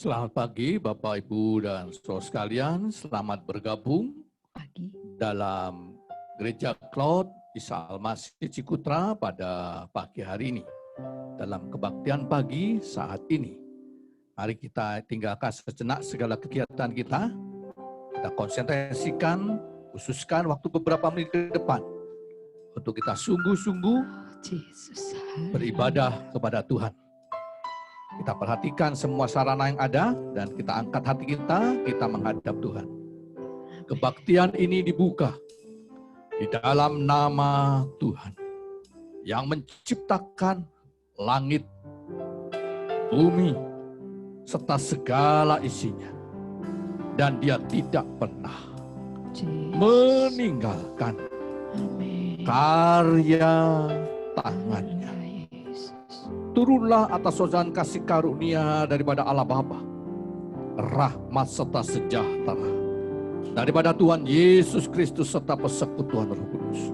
Selamat pagi Bapak, Ibu, dan saudara sekalian. Selamat bergabung dalam Gereja Cloud Isa Al-Masih Cikutra pada pagi hari ini. Dalam kebaktian pagi saat ini, mari kita tinggalkan sejenak segala kegiatan kita. Kita konsentrasikan, khususkan waktu beberapa menit ke depan untuk kita sungguh-sungguh beribadah kepada Tuhan. Kita perhatikan semua sarana yang ada dan kita angkat hati kita menghadap Tuhan. Kebaktian ini dibuka di dalam nama Tuhan yang menciptakan langit, bumi, serta segala isinya. Dan Dia tidak pernah meninggalkan karya tangannya. Turunlah atas sojan kasih karunia daripada Allah Bapa, rahmat serta sejahtera daripada Tuhan Yesus Kristus serta persekutuan Roh Kudus.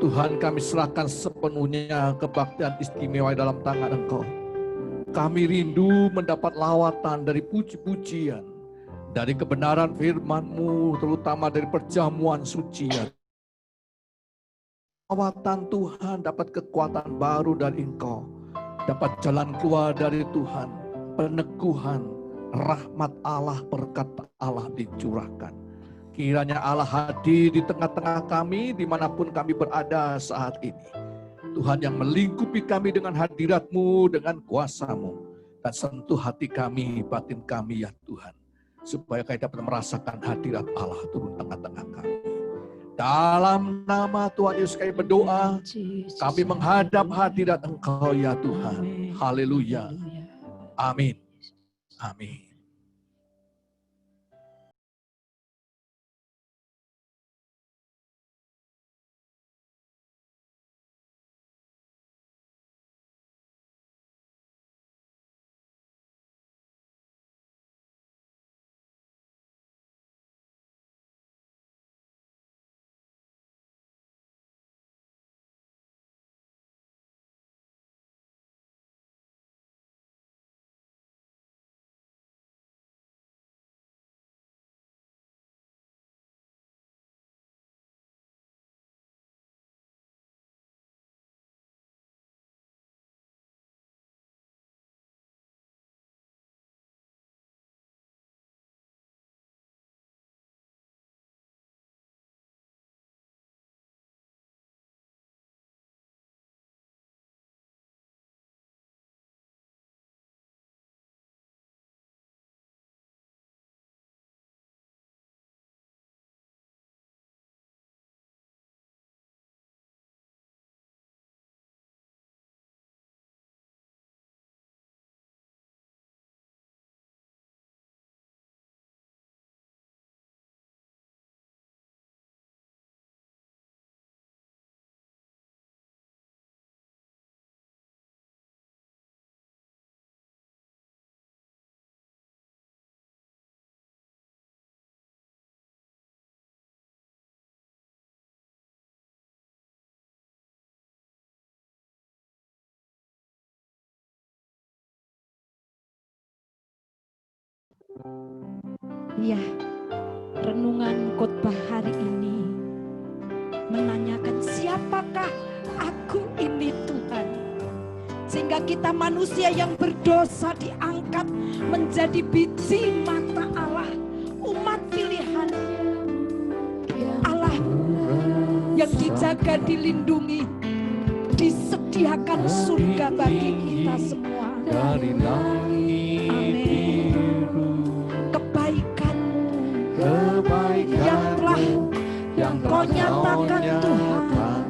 Tuhan, kami serahkan sepenuhnya kebaktian istimewa dalam tangan Engkau. Kami rindu mendapat lawatan dari puji-pujian, dari kebenaran firman-Mu, terutama dari perjamuan suci. Lawatan Tuhan dapat kekuatan baru dari Engkau. Dapat jalan keluar dari Tuhan, peneguhan, rahmat Allah, berkat Allah dicurahkan. Kiranya Allah hadir di tengah-tengah kami, dimanapun kami berada saat ini. Tuhan yang melingkupi kami dengan hadirat-Mu, dengan kuasa-Mu. Dan sentuh hati kami, batin kami ya Tuhan. Supaya kami dapat merasakan hadirat Allah turun tengah-tengah kami. Dalam nama Tuhan Yesus kami berdoa, kami menghadap hadirat Engkau ya Tuhan. Haleluya. Amin. Amin. Ya, renungan khotbah hari ini menanyakan siapakah aku ini Tuhan. Sehingga kita manusia yang berdosa diangkat menjadi biji mata Allah, umat pilihan Allah yang dijaga, dilindungi, disediakan surga bagi kita semua. Dari yang Kau nyatakan Tuhan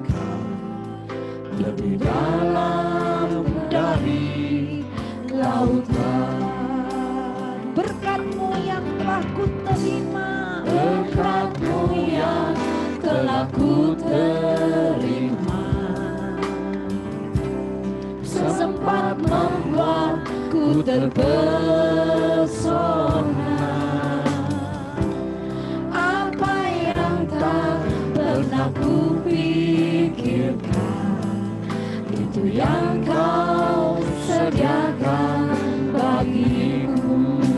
lebih dalam dari lautan. Berkat-Mu yang telah ku terima, Berkat-Mu yang telah ku terima, sempat membuatku terpesona. Aku pikirkan itu yang Kau sediakan bagiku.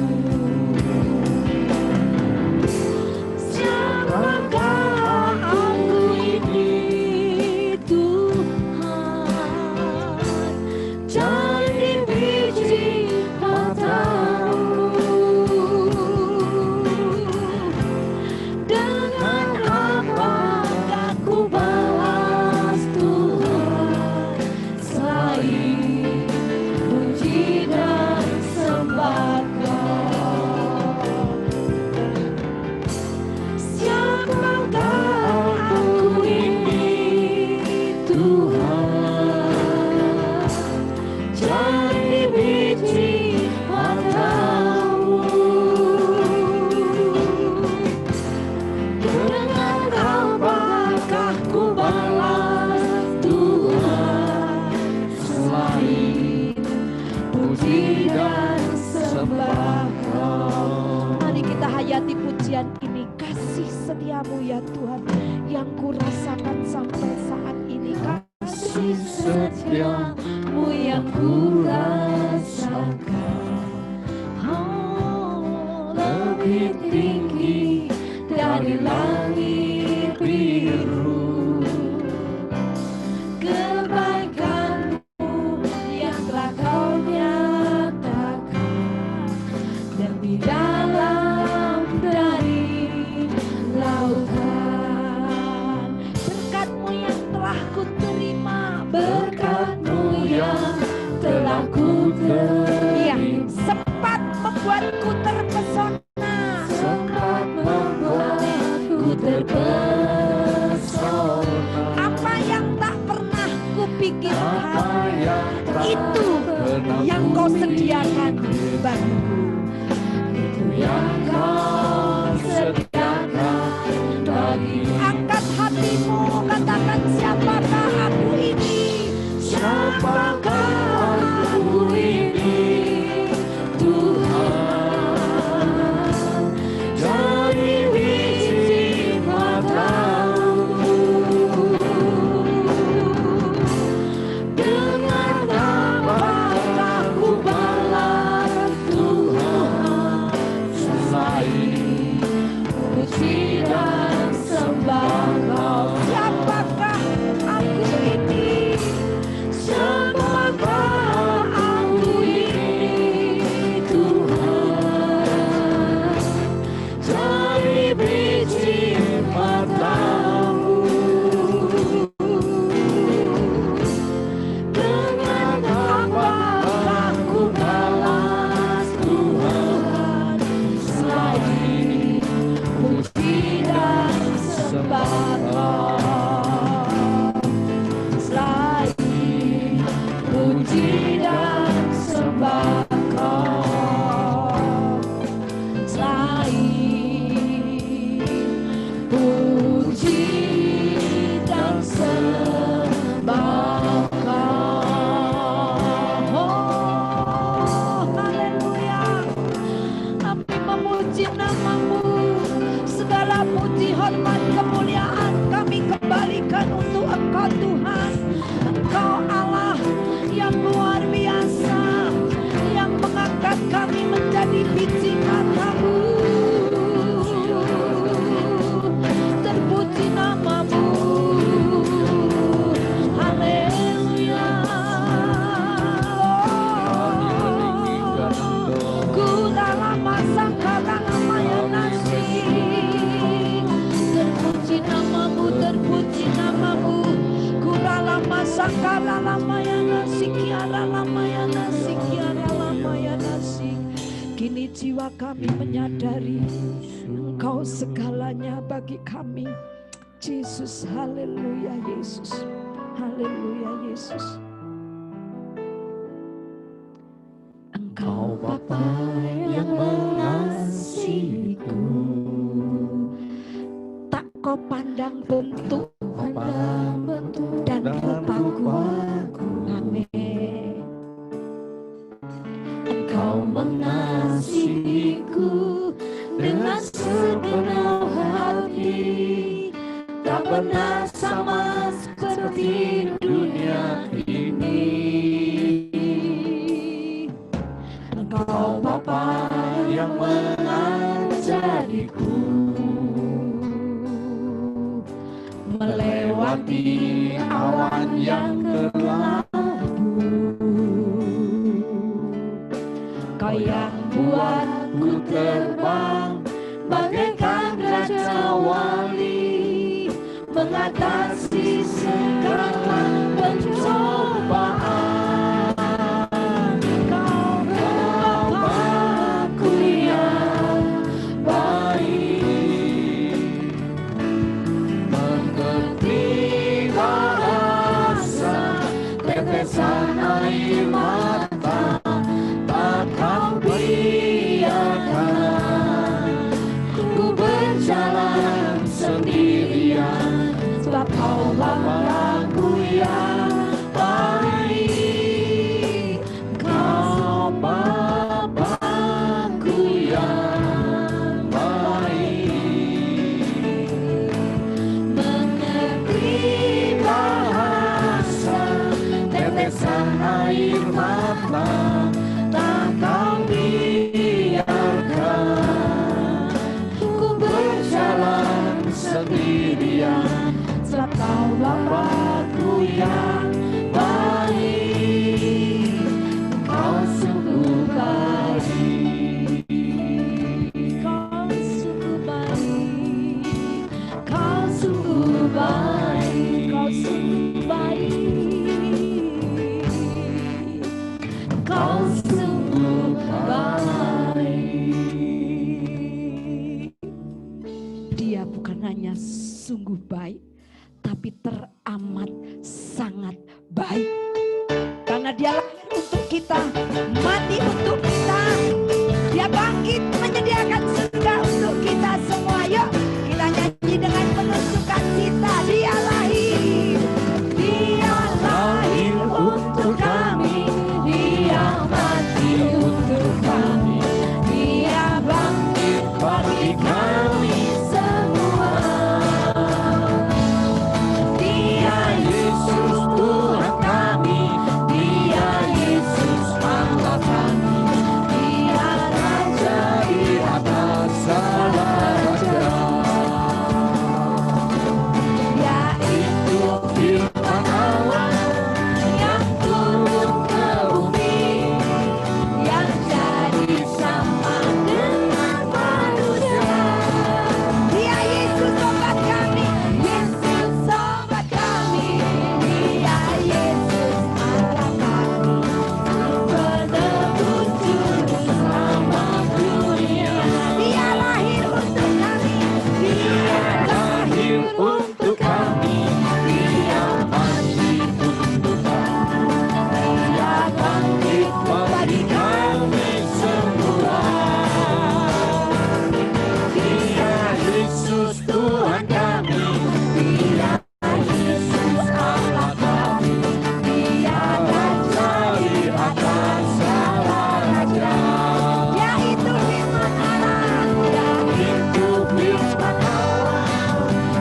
Tuhan yang kurasakan sampai saat ini. Kasih setiamu yang kurasakan lebih tinggi dari langit biru. Kebaikanmu yang telah kau nyatakan lebih dalam dari lautan. Berkat-Mu yang telah ku terima, berkat-Mu yang telah ku terima, sempat membuatku terpesona, sempat membuatku terpesona. Apa yang tak pernah kupikirkan, itu yang kau sediakan bagiku. Itu yang kau sediakan bagiku. Angkat hatimu, katakan siapakah aku ini? Siapakah aku ini? Tuhan, dari biji matamu, dengan apakah ku balas Tuhan selain puji dan sembah Kau? Siapakah aku ini? Siapakah aku ini? Tuhan, dari biji matamu, dengan apakah ku balas Tuhan selain puji dan sembah Kau? Selain puji dan sembah Kau, selain puji dan sembah Kau. Oh, haleluya. Kami memuji nama-Mu. Segala puji, hormat, kemuliaan kami kembalikan untuk Engkau Tuhan. Engkau Allah yang luar biasa, yang mengangkat kami menjadi biji mata-Mu. Terpuji nama-Mu. Haleluya. Kula lama sangkala lama ya nasi. Terpuji nama-Mu, terpuji nama-Mu. Kula lama sangkala lama ya nasi, kiara lama ya nasi, kiara lama ya nasi. Kini jiwa kami menyadari Engkau segalanya bagi kami. Yesus, haleluya Yesus, haleluya Yesus. Engkau Bapa yang mengasihiku, tak kau pandang bentuk dan rupaku. Amin. Engkau mengasihiku dengan segenap hati, tak pernah sama seperti dunia ini. Engkau Bapa yang mengajariku melewati awan yang kelabu. Kau yang buatku terbang bagaikan raja wali, mengatasi segala pencobaan. Kau Bapa-Ku yang baik, mengerti bahasa tetesan air mata, tak kau biarkan ku berjalan sendirian, sebab Kau Bapa-Ku yang baik. Kau Bapa-Ku yang baik. kemuliaan, sebab Kau Bapa-Ku yang baik, Kau sungguh baik, Kau sungguh baik, Kau sungguh baik, Kau sungguh baik, Kau sungguh baik. Dia bukan hanya sungguh baik, tapi teramat sangat baik. Karena Dia lahir untuk kita, mati untuk kita, Dia bangkit menyediakan surga untuk kita semua. Yuk kita nyanyi dengan penuh sukacita. Dia lahir untuk kami, Dia mati untuk kami, Dia bangkit bagi kami semua. Dia Yesus Tuhan kami, Dia Yesus Allah kami, Dia Raja di atas segala raja. Yaitu firman Allah yang turun ke bumi, yang jadi sama dengan manusia. Dia Yesus sobat kami, Yesus sobat kami, Dia Yesus Allah kami, penebus juru selamat dunia. Dia lahir untuk kami, Dia lahir untuk kami, Dia mati untuk kami, Dia bangkit bagi kami semua. Dia Yesus Tuhan kami, Dia Yesus Allah kami, Dia Raja di atas segala raja. Dia itu firman Allah, Dia itu firman Allah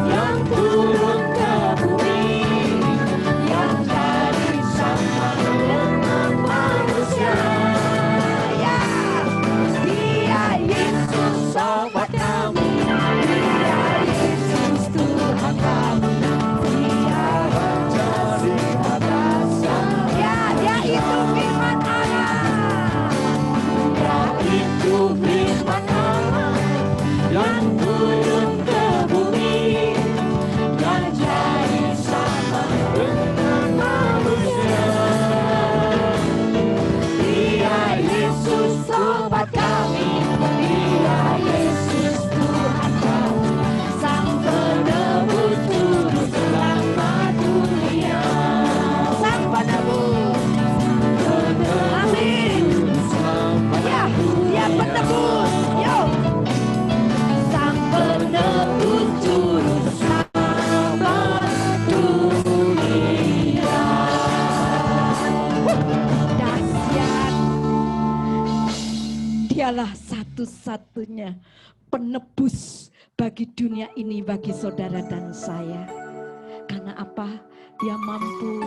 yang turun ke bumi, yang jadi sama dengan manusia. Ya, Dia Yesus sobat kami, Dia Yesus Tuhan kami, Dia Raja di atas segala. Ya, Dia itu firman Allah, Dia itu firman Allah yang turun ke bumi, yang jadi sama dengan manusia. Dia Yesus sobat kami, Dia Yesus Tuhan kami, Sang penebus juru selamat dunia. Sang penebus, amin. Ya, Dia penebus. Yo, Sang penebus juru selamat dunia. Dahsyat. Dialah satu-satunya penebus bagi dunia ini, bagi saudara dan saya. Karena apa? Dia mampu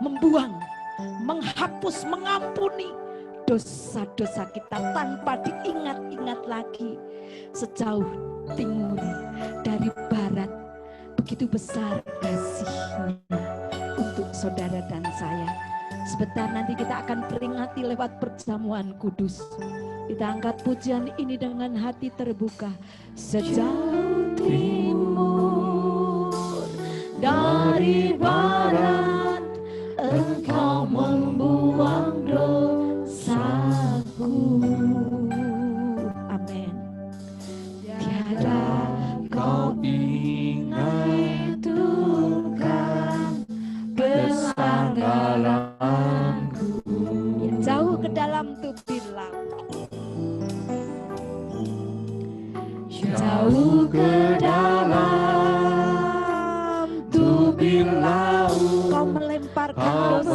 membuang, menghapus, mengampuni dosa-dosa kita tanpa diingat-ingat lagi. Sejauh timur dari barat, begitu besar kasih-Nya untuk saudara dan saya. Sebentar nanti kita akan peringati lewat perjamuan kudus. Kita angkat pujian ini dengan hati terbuka. Sejauh timur dari barat, Engkau membuang dosaku. Amin. Tiada Kau ingat Tuhan pelanggaranku. Jauh ke dalam tubir laut, jauh ke dalam tubir laut, Kau melemparkan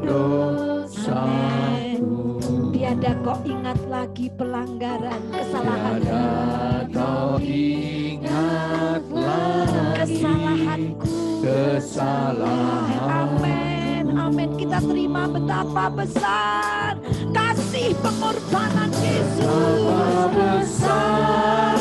dosaku. Tiada Kau ingat lagi pelanggaran, kesalahan. Tiada Kau ingat lagi kesalahan. Amin, amin. Kita terima betapa besar kasih pengorbanan Yesus. Betapa besar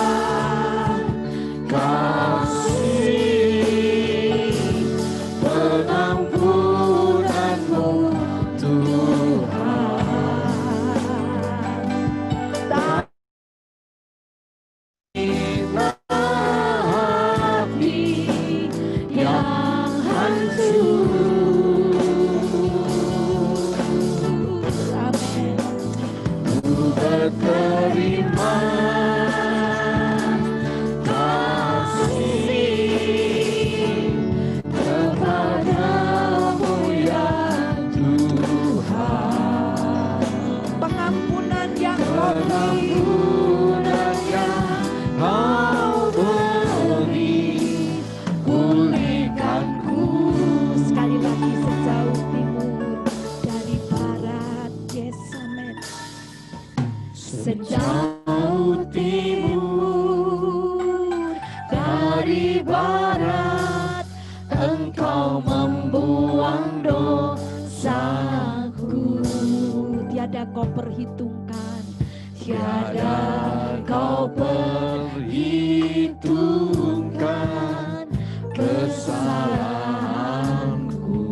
barat, Engkau membuang dosaku. Tiada kau perhitungkan, tiada kau perhitungkan kesalahanku.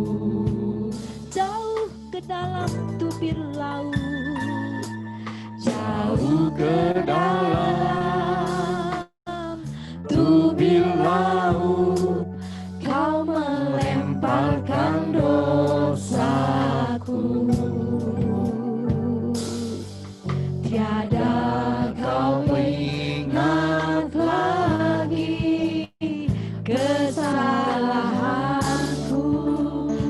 Jauh ke dalam tubir laut, jauh ke dalam tubir laut, kau melemparkan dosaku. Tiada kau ingat lagi kesalahanku.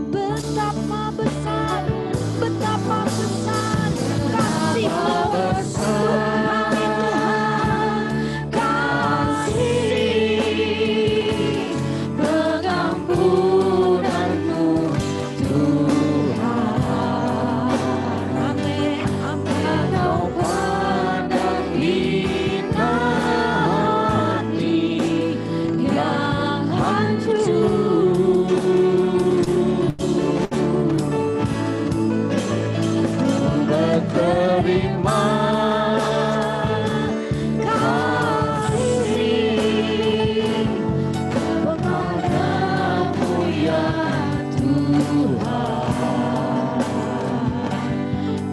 Betapa besar, betapa besar kasih-Mu Tuhan, Tuhan. Kasih pengampunan-Mu Tuhan. Amin, amin. Kau pandang hina hati yang hancur. Terima kasih kepadamu ya Tuhan.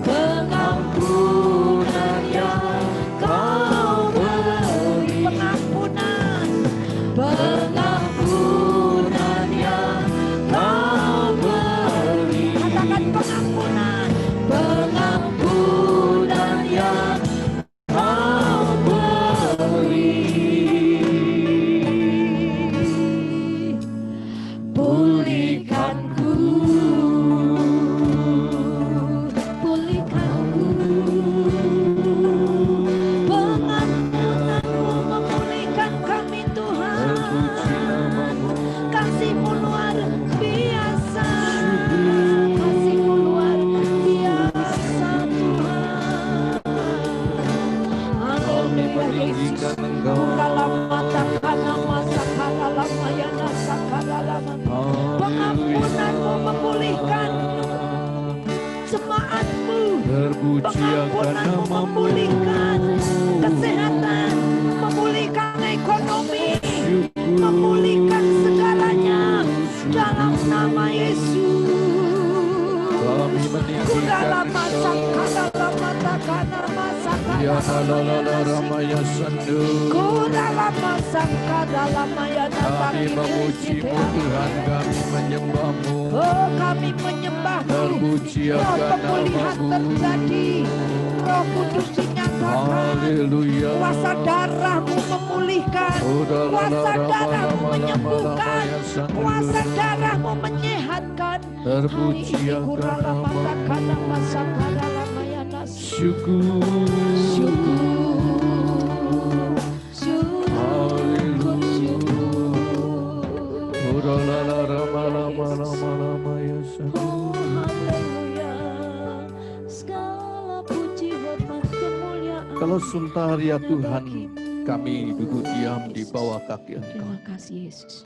Pengampunan yang Kau beri, pengampunan yang Kau beri. Katakan pengampunan yang Kau beri. Pulihkanku, pulihkanku. Pengampunan-Mu memulihkan kami Tuhan. Kasih-Mu luar biasa, kasih-Mu luar biasa Tuhan. Haleluya Yesus. Dalam mata kana masa kana lama ya nasa kana lama. Pengampunan-Mu memulihkan jemaat-Mu. Pengampunan-Mu memulihkan kesehatan, memulihkan ekonomi, memulihkan segalanya dalam nama Yesus. Kami meninggikan Dalam masa kana lama takana masa Ya kana Ramaya Sandu. dalam masa kana lama ya nasa Kami memuji-Mu Tuhan, kami menyembah-Mu. Oh, kami menyembah-Mu. Terpuji Roh akan pemulihan nama-Mu. terjadi. Roh Kudus dinyatakan. Haleluya. Kuasa darah-Mu memulihkan. Kuasa darah-Mu menyembuhkan. Kuasa darah-Mu menyehatkan. Terpuji akan nama-Mu. Syukur. Kalau sebentar ya Tuhan, kami duduk diam di bawah kaki Engkau. Terima kasih Yesus.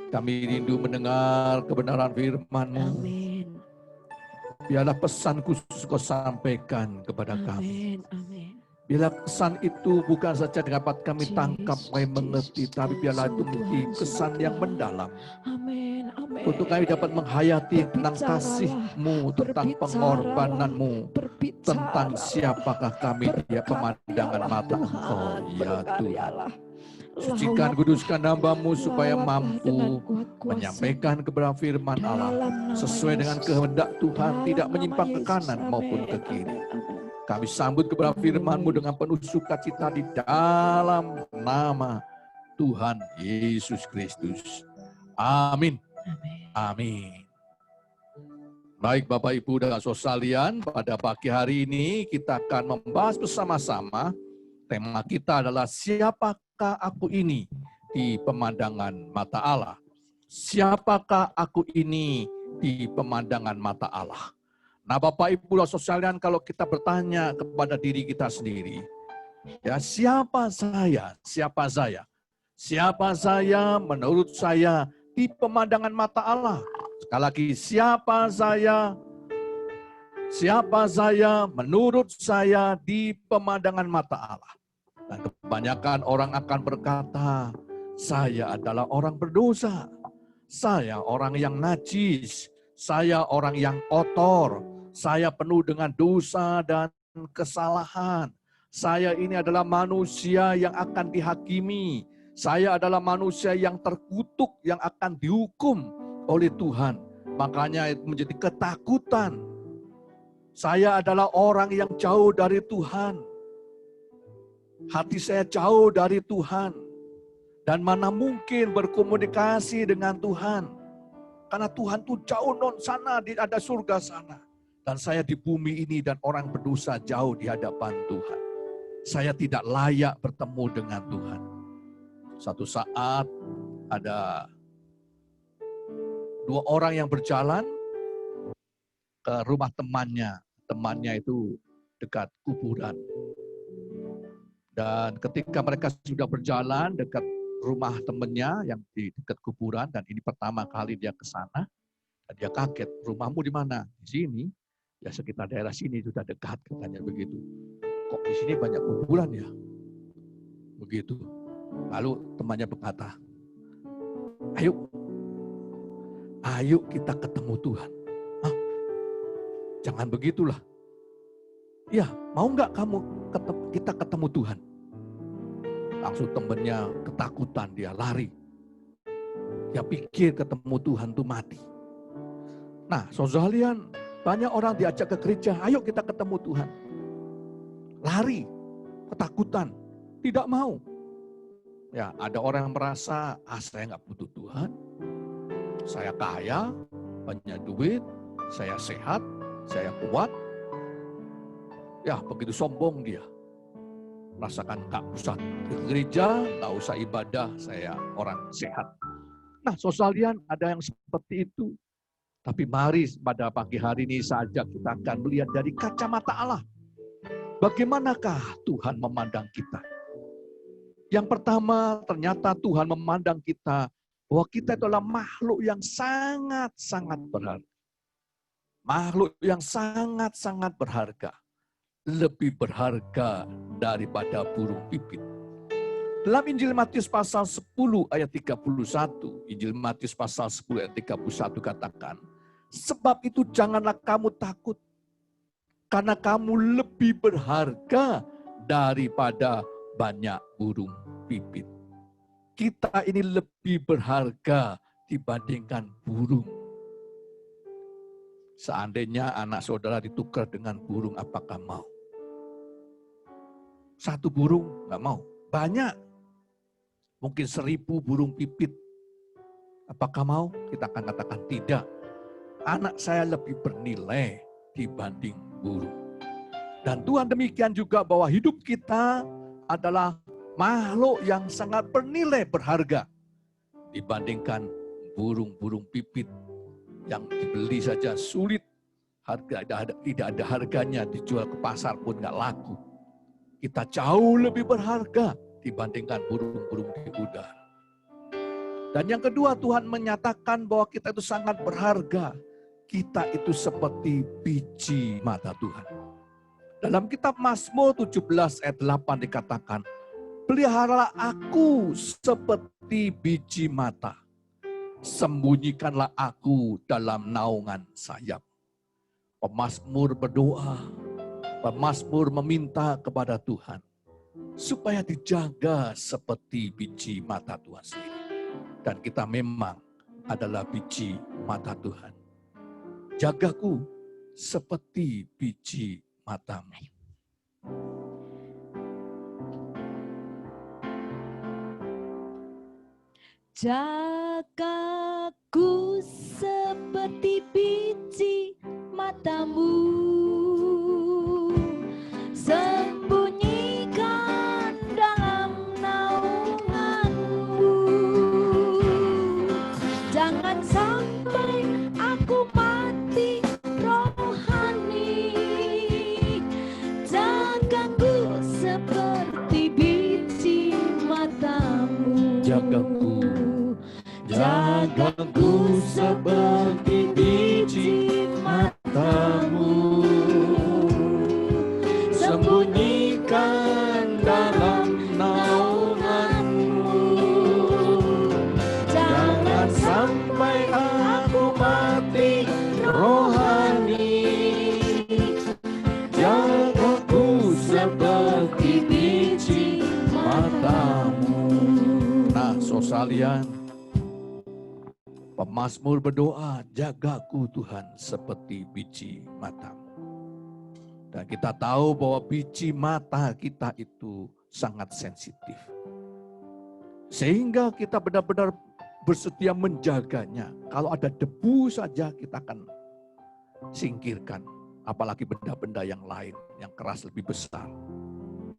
Kami rindu mendengar kebenaran firman-Mu. Amin. Biarlah pesan khusus Kau sampaikan kepada kami. Amin. Amin. Biarlah pesan itu bukan saja dapat kami tangkap, kami mengerti, tapi biarlah itu menjadi kesan yang mendalam. Amin. Amin. Untuk kami dapat menghayati tentang kasih-Mu, tentang pengorbanan-Mu, tentang siapakah kami di pemandangan mata Engkau, ya Tuhan. Sucikan, kuduskan hamba-Mu supaya mampu menyampaikan kebenaran firman Allah sesuai dengan kehendak Tuhan, tidak menyimpang ke kanan maupun ke kiri. Kami sambut kebenaran firman-Mu dengan penuh sukacita di dalam nama Tuhan Yesus Kristus. Amin. Amin. Baik Bapak Ibu dan saudara sekalian, pada pagi hari ini kita akan membahas bersama-sama. Tema kita adalah siapakah aku ini di pemandangan mata Allah. Siapakah aku ini di pemandangan mata Allah. Nah Bapak Ibu dan saudara sekalian, kalau kita bertanya kepada diri kita sendiri, ya siapa saya? Siapa saya? Siapa saya menurut saya di pemandangan mata Allah. Sekali lagi, siapa saya menurut saya di pemandangan mata Allah. Dan kebanyakan orang akan berkata, saya adalah orang berdosa, saya orang yang najis, saya orang yang kotor, saya penuh dengan dosa dan kesalahan. Saya ini adalah manusia yang akan dihakimi. Saya adalah manusia yang terkutuk, yang akan dihukum oleh Tuhan. Makanya itu menjadi ketakutan. Saya adalah orang yang jauh dari Tuhan. Hati saya jauh dari Tuhan. Dan mana mungkin berkomunikasi dengan Tuhan. Karena Tuhan itu jauh non sana, ada surga sana. Dan saya di bumi ini dan orang berdosa jauh di hadapan Tuhan. Saya tidak layak bertemu dengan Tuhan. Suatu saat ada dua orang yang berjalan ke rumah temannya. Temannya itu dekat kuburan. Dan ketika mereka sudah berjalan dekat rumah temannya yang di dekat kuburan, dan ini pertama kali dia ke sana, dan dia kaget, rumahmu di mana? Di sini, ya sekitar daerah sini sudah dekat, katanya begitu. Kok di sini banyak kuburan ya? Begitu. Lalu temannya berkata, ayo kita ketemu Tuhan. Jangan begitulah. Ya, mau nggak kita ketemu Tuhan? Langsung temennya ketakutan, dia lari. Dia pikir ketemu Tuhan itu mati. Nah, saudara, banyak orang diajak ke gereja, ayo kita ketemu Tuhan. Lari, ketakutan, tidak mau. Ya, ada orang yang merasa, saya nggak butuh Tuhan. Saya kaya, banyak duit, saya sehat, saya kuat. Ya, begitu sombong dia. Merasakan nggak usah ke gereja, nggak usah ibadah, saya orang sehat. Nah, sosialian ada yang seperti itu. Tapi mari pada pagi hari ini saja kita akan melihat dari kacamata Allah. Bagaimanakah Tuhan memandang kita? Yang pertama, ternyata Tuhan memandang kita bahwa kita adalah makhluk yang sangat-sangat berharga. Makhluk yang sangat-sangat berharga. Lebih berharga daripada burung pipit. Dalam Injil Matius pasal 10 ayat 31, Injil Matius pasal 10 ayat 31 katakan, sebab itu janganlah kamu takut, karena kamu lebih berharga daripada banyak burung pipit. Kita ini lebih berharga dibandingkan burung. Seandainya anak saudara ditukar dengan burung, apakah mau? Satu burung nggak mau, banyak. Mungkin 1000 burung pipit. Apakah mau? Kita akan katakan tidak. Anak saya lebih bernilai dibanding burung. Dan Tuhan demikian juga bahwa hidup kita adalah makhluk yang sangat bernilai berharga dibandingkan burung-burung pipit yang dibeli saja sulit, tidak ada harganya, dijual ke pasar pun nggak laku. Kita jauh lebih berharga dibandingkan burung-burung di udara. Dan yang kedua, Tuhan menyatakan bahwa kita itu sangat berharga. Kita itu seperti biji mata Tuhan. Dalam kitab Mazmur 17 ayat 8 dikatakan, peliharalah aku seperti biji mata. Sembunyikanlah aku dalam naungan sayap. Pemazmur berdoa, pemazmur meminta kepada Tuhan supaya dijaga seperti biji mata Tuhan sendiri. Dan kita memang adalah biji mata Tuhan. Jagaku seperti biji matamu. Jagaku seperti biji matamu, sembunyikan dalam naunganmu. Jangan sampai aku mati rohani. Jagaku seperti biji matamu. jagaku, jagaku seperti biji matamu, sembunyikan dalam naunganmu, jangan sampai aku mati rohani, jagaku seperti biji matamu. Nah, sosalian, pemazmur berdoa, jagaku Tuhan seperti biji matamu. Dan kita tahu bahwa biji mata kita itu sangat sensitif. Sehingga kita benar-benar bersedia menjaganya. Kalau ada debu saja kita akan singkirkan. Apalagi benda-benda yang lain, yang keras lebih besar.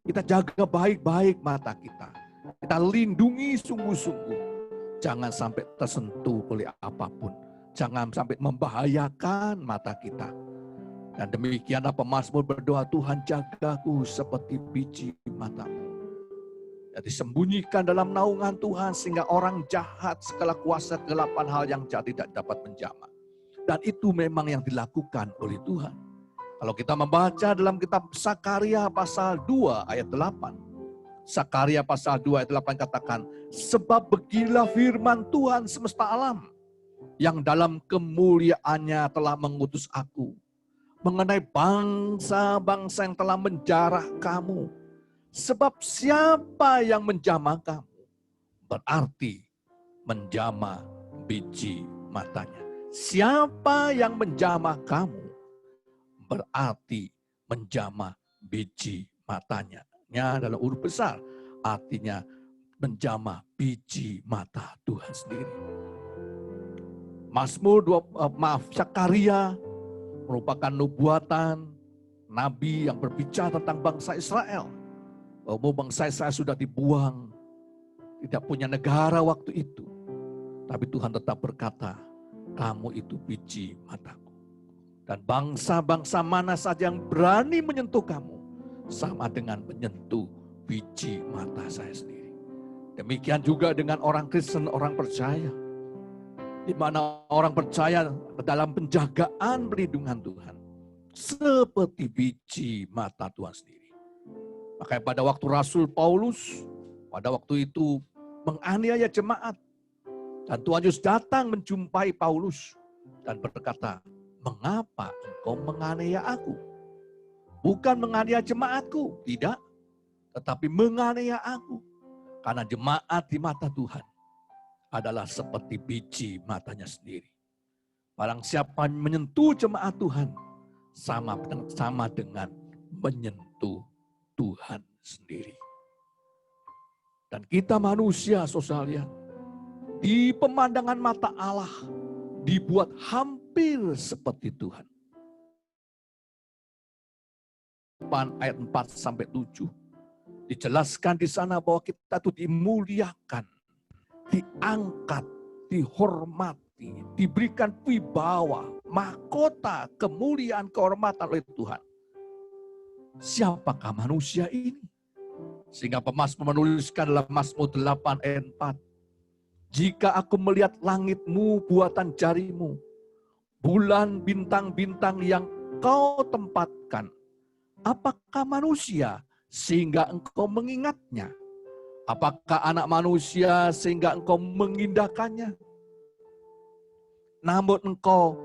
Kita jaga baik-baik mata kita. Kita lindungi sungguh-sungguh. Jangan sampai tersentuh oleh apapun. Jangan sampai membahayakan mata kita. Dan demikianlah pemazmur berdoa, Tuhan jagaku seperti biji matamu. Jadi sembunyikan dalam naungan Tuhan sehingga orang jahat, segala kuasa kegelapan hal yang jahat tidak dapat menjamah. Dan itu memang yang dilakukan oleh Tuhan. Kalau kita membaca dalam kitab Sakaria pasal 2 ayat 8. Sakaria pasal 2 ayat 8 katakan, sebab beginilah firman Tuhan semesta alam, yang dalam kemuliaannya telah mengutus aku, mengenai bangsa-bangsa yang telah menjarah kamu. Sebab siapa yang menjamah kamu, berarti menjamah biji matanya. Siapa yang menjamah kamu, berarti menjamah biji matanya. Nya adalah huruf besar, artinya menjamah biji mata Tuhan sendiri. Sakaria merupakan nubuatan nabi yang berbicara tentang bangsa Israel. Bahwa bangsa Israel sudah dibuang, tidak punya negara waktu itu. Tapi Tuhan tetap berkata, kamu itu biji mataku. Dan bangsa-bangsa mana saja yang berani menyentuh kamu, sama dengan menyentuh biji mata saya sendiri. Demikian juga dengan orang Kristen, orang percaya. Di mana orang percaya dalam penjagaan perlindungan Tuhan. Seperti biji mata Tuhan sendiri. Makanya pada waktu Rasul Paulus, pada waktu itu menganiaya jemaat. Dan Tuhan Yesus datang menjumpai Paulus. Dan berkata, mengapa engkau menganiaya aku? Bukan menganiaya jemaatku, tidak. Tetapi menganiaya aku. Karena jemaat di mata Tuhan adalah seperti biji matanya sendiri. Barang siapa menyentuh jemaat Tuhan, sama dengan menyentuh Tuhan sendiri. Dan kita manusia, saudara, di pemandangan mata Allah, dibuat hampir seperti Tuhan. Ayat 4-7 dijelaskan di sana bahwa kita itu dimuliakan, diangkat, dihormati, diberikan wibawa, mahkota, kemuliaan, kehormatan oleh Tuhan. Siapakah manusia ini? Sehingga pemazmur menuliskan dalam Mazmur 8 ayat 4. Jika aku melihat langitmu buatan jarimu, bulan bintang-bintang yang kau tempatkan, apakah manusia sehingga engkau mengingatnya? Apakah anak manusia sehingga engkau mengindahkannya? Namun engkau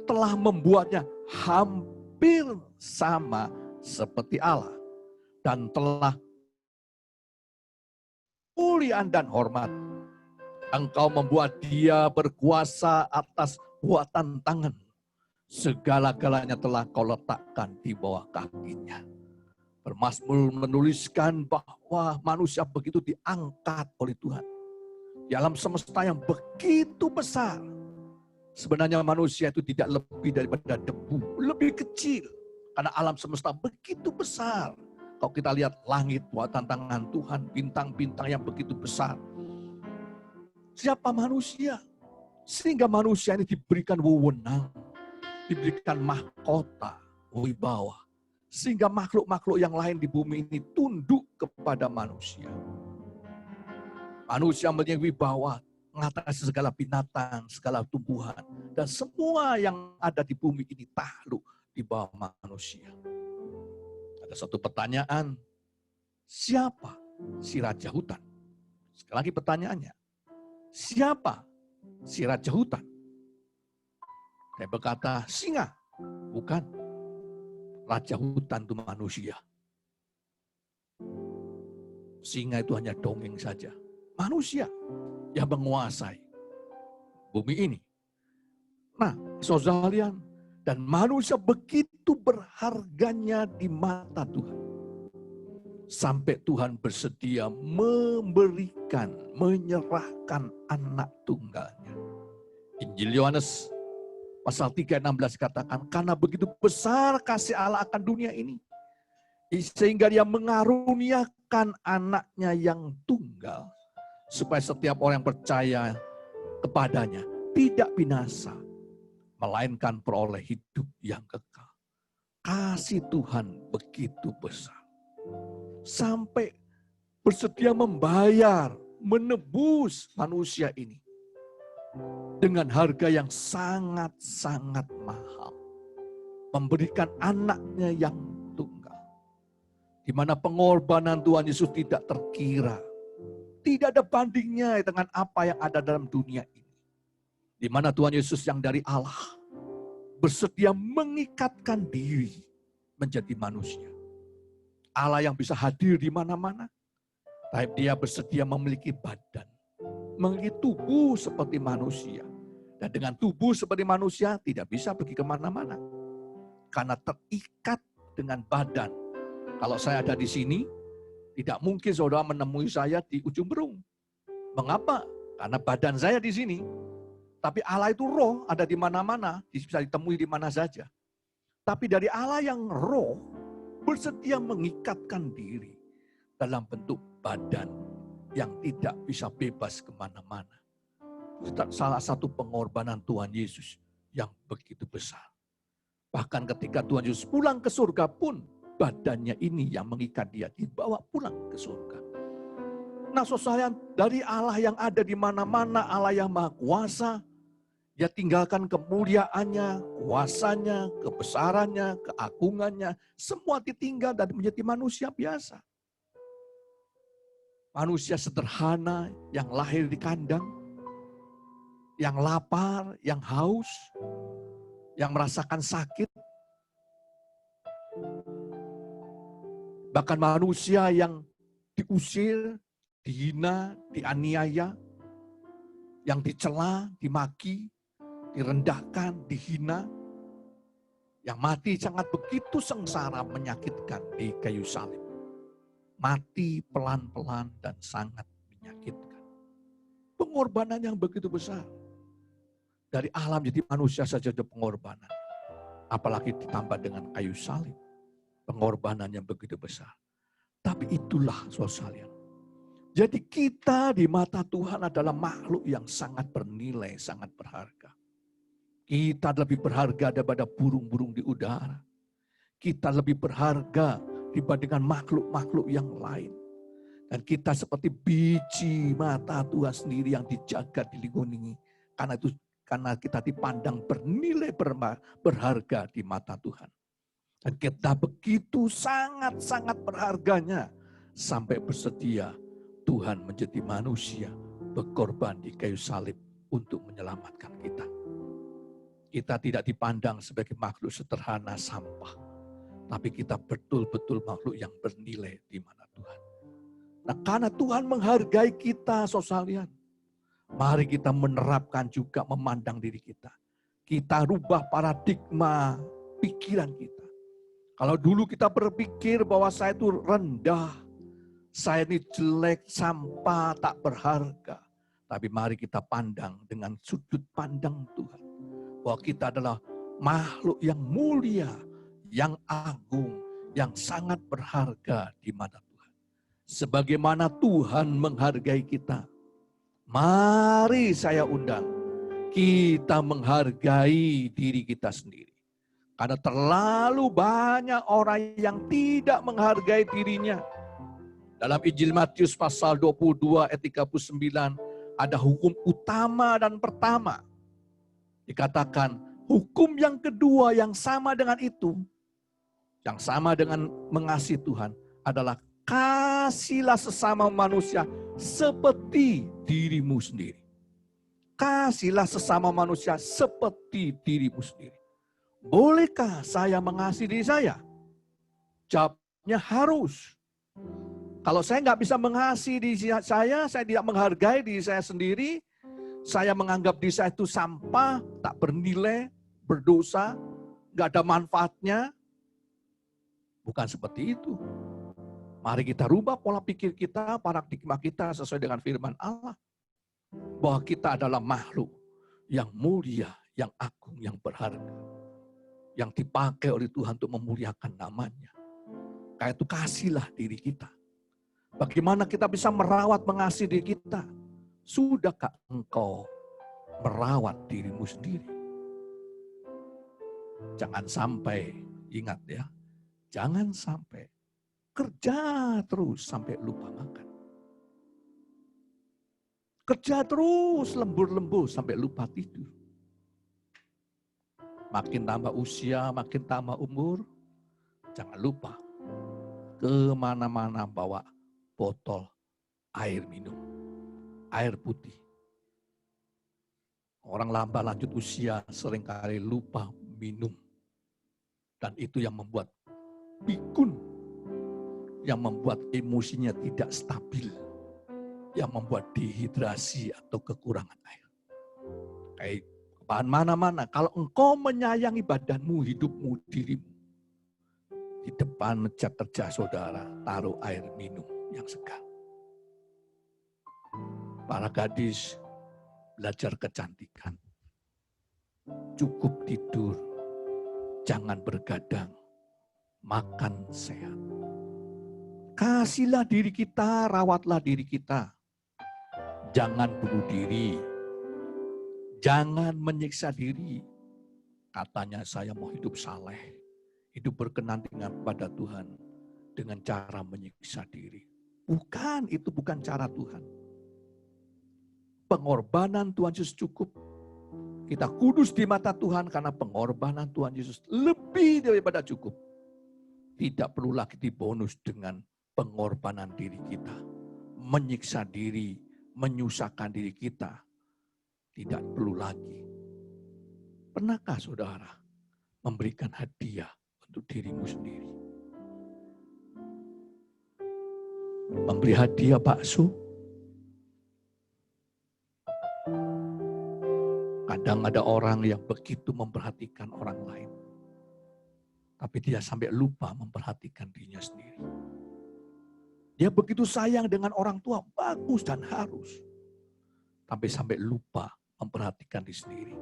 telah membuatnya hampir sama seperti Allah. Dan telah kemuliaan dan hormat. Engkau membuat dia berkuasa atas buatan tangan. Segala-galanya telah kau letakkan di bawah kakinya. Pemazmur menuliskan bahwa manusia begitu diangkat oleh Tuhan. Di alam semesta yang begitu besar. Sebenarnya manusia itu tidak lebih daripada debu. Lebih kecil. Karena alam semesta begitu besar. Kalau kita lihat langit buatan tangan Tuhan. Bintang-bintang yang begitu besar. Siapa manusia? Sehingga manusia ini diberikan wewenang. Diberikan mahkota, wibawa. Sehingga makhluk-makhluk yang lain di bumi ini tunduk kepada manusia. Manusia mempunyai wibawa, mengatasi segala binatang, segala tumbuhan. Dan semua yang ada di bumi ini takluk di bawah manusia. Ada satu pertanyaan, siapa si Raja Hutan? Sekali lagi pertanyaannya, siapa si Raja Hutan? Saya berkata, singa. Bukan. Raja Hutan itu manusia. Singa itu hanya dongeng saja. Manusia yang menguasai bumi ini. Nah, saudara, dan manusia begitu berharganya di mata Tuhan. Sampai Tuhan bersedia memberikan, menyerahkan anak tunggalnya. Injil Yohanes pasal 3:16 katakan, karena begitu besar kasih Allah akan dunia ini, sehingga dia mengaruniakan anaknya yang tunggal, supaya setiap orang yang percaya kepadanya tidak binasa, melainkan peroleh hidup yang kekal. Kasih Tuhan begitu besar. Sampai bersedia membayar, menebus manusia ini. Dengan harga yang sangat-sangat mahal. Memberikan anaknya yang tunggal. Di mana pengorbanan Tuhan Yesus tidak terkira. Tidak ada bandingnya dengan apa yang ada dalam dunia ini. Di mana Tuhan Yesus yang dari Allah bersedia mengikatkan diri menjadi manusia. Allah yang bisa hadir di mana-mana, tapi dia bersedia memiliki badan, memiliki tubuh seperti manusia. Dan dengan tubuh seperti manusia tidak bisa pergi kemana-mana. Karena terikat dengan badan. Kalau saya ada di sini, tidak mungkin saudara menemui saya di ujung Berung. Mengapa? Karena badan saya di sini. Tapi Allah itu roh, ada di mana-mana, bisa ditemui di mana saja. Tapi dari Allah yang roh, bersedia mengikatkan diri dalam bentuk badan yang tidak bisa bebas kemana-mana. Salah satu pengorbanan Tuhan Yesus yang begitu besar. Bahkan ketika Tuhan Yesus pulang ke surga pun, badannya ini yang mengikat dia, dibawa pulang ke surga. Nah saudara, dari Allah yang ada di mana-mana, Allah yang maha kuasa, dia tinggalkan kemuliaannya, kuasanya, kebesarannya, keagungannya, semua ditinggal dan menjadi manusia biasa. Manusia sederhana yang lahir di kandang, yang lapar, yang haus, yang merasakan sakit. Bahkan manusia yang diusir, dihina, dianiaya, yang dicela, dimaki, direndahkan, dihina, yang mati sangat begitu sengsara, menyakitkan di kayu salib. Mati pelan-pelan dan sangat menyakitkan. Pengorbanan yang begitu besar. Dari alam jadi manusia saja ada pengorbanan. Apalagi ditambah dengan kayu salib. Pengorbanan yang begitu besar. Tapi itulah saudara. Jadi kita di mata Tuhan adalah makhluk yang sangat bernilai, sangat berharga. Kita lebih berharga daripada burung-burung di udara. Kita lebih berharga dibandingkan makhluk-makhluk yang lain. Dan kita seperti biji mata Tuhan sendiri yang dijaga, dilindungi. Karena kita dipandang bernilai berharga di mata Tuhan. Dan kita begitu sangat-sangat berharganya sampai bersedia Tuhan menjadi manusia, berkorban di kayu salib untuk menyelamatkan kita. Kita tidak dipandang sebagai makhluk sederhana sampah, tapi kita betul-betul makhluk yang bernilai di mana Tuhan. Nah, karena Tuhan menghargai kita, saudara, mari kita menerapkan juga memandang diri kita. Kita rubah paradigma pikiran kita. Kalau dulu kita berpikir bahwa saya itu rendah, saya ini jelek, sampah, tak berharga. Tapi mari kita pandang dengan sudut pandang Tuhan. Bahwa kita adalah makhluk yang mulia, yang agung, yang sangat berharga di mata Tuhan. Sebagaimana Tuhan menghargai kita, mari saya undang, kita menghargai diri kita sendiri. Karena terlalu banyak orang yang tidak menghargai dirinya. Dalam Injil Matius pasal 22 ayat 39, ada hukum utama dan pertama. Dikatakan hukum yang kedua yang sama dengan itu, yang sama dengan mengasihi Tuhan adalah kasihlah sesama manusia seperti dirimu sendiri. Kasihlah sesama manusia seperti dirimu sendiri. Bolehkah saya mengasihi diri saya? Jawabnya harus. Kalau saya nggak bisa mengasihi diri saya tidak menghargai diri saya sendiri, saya menganggap diri saya itu sampah, tak bernilai, berdosa, nggak ada manfaatnya. Bukan seperti itu. Mari kita rubah pola pikir kita, paradigma kita sesuai dengan firman Allah. Bahwa kita adalah makhluk yang mulia, yang agung, yang berharga. Yang dipakai oleh Tuhan untuk memuliakan namanya. Kayak itu kasihlah diri kita. Bagaimana kita bisa merawat, mengasihi diri kita? Sudahkah engkau merawat dirimu sendiri? Jangan sampai, ingat ya, jangan sampai kerja terus sampai lupa makan. Kerja terus lembur-lembur sampai lupa tidur. Makin tambah usia, makin tambah umur, jangan lupa kemana-mana bawa botol air minum, air putih. Orang lambat lanjut usia seringkali lupa minum. Dan itu yang membuat pikun, yang membuat emosinya tidak stabil, yang membuat dehidrasi atau kekurangan air. Kayak bahan mana-mana, kalau engkau menyayangi badanmu, hidupmu, dirimu, di depan meja kerja saudara, taruh air minum yang segar. Para gadis belajar kecantikan. Cukup tidur, jangan bergadang, makan sehat. Kasihlah diri kita, rawatlah diri kita. Jangan bunuh diri. Jangan menyiksa diri. Katanya saya mau hidup saleh, hidup berkenan dengan pada Tuhan dengan cara menyiksa diri. Bukan, itu bukan cara Tuhan. Pengorbanan Tuhan Yesus cukup. Kita kudus di mata Tuhan karena pengorbanan Tuhan Yesus lebih daripada cukup. Tidak perlu lagi dibonus dengan pengorbanan diri kita. Menyiksa diri, menyusahkan diri kita. Tidak perlu lagi. Pernahkah saudara memberikan hadiah untuk dirimu sendiri? Memberi hadiah bakso. Kadang ada orang yang begitu memperhatikan orang lain. Tapi dia sampai lupa memperhatikan dirinya sendiri. Dia begitu sayang dengan orang tua, bagus dan harus. Tapi sampai lupa memperhatikan diri sendiri.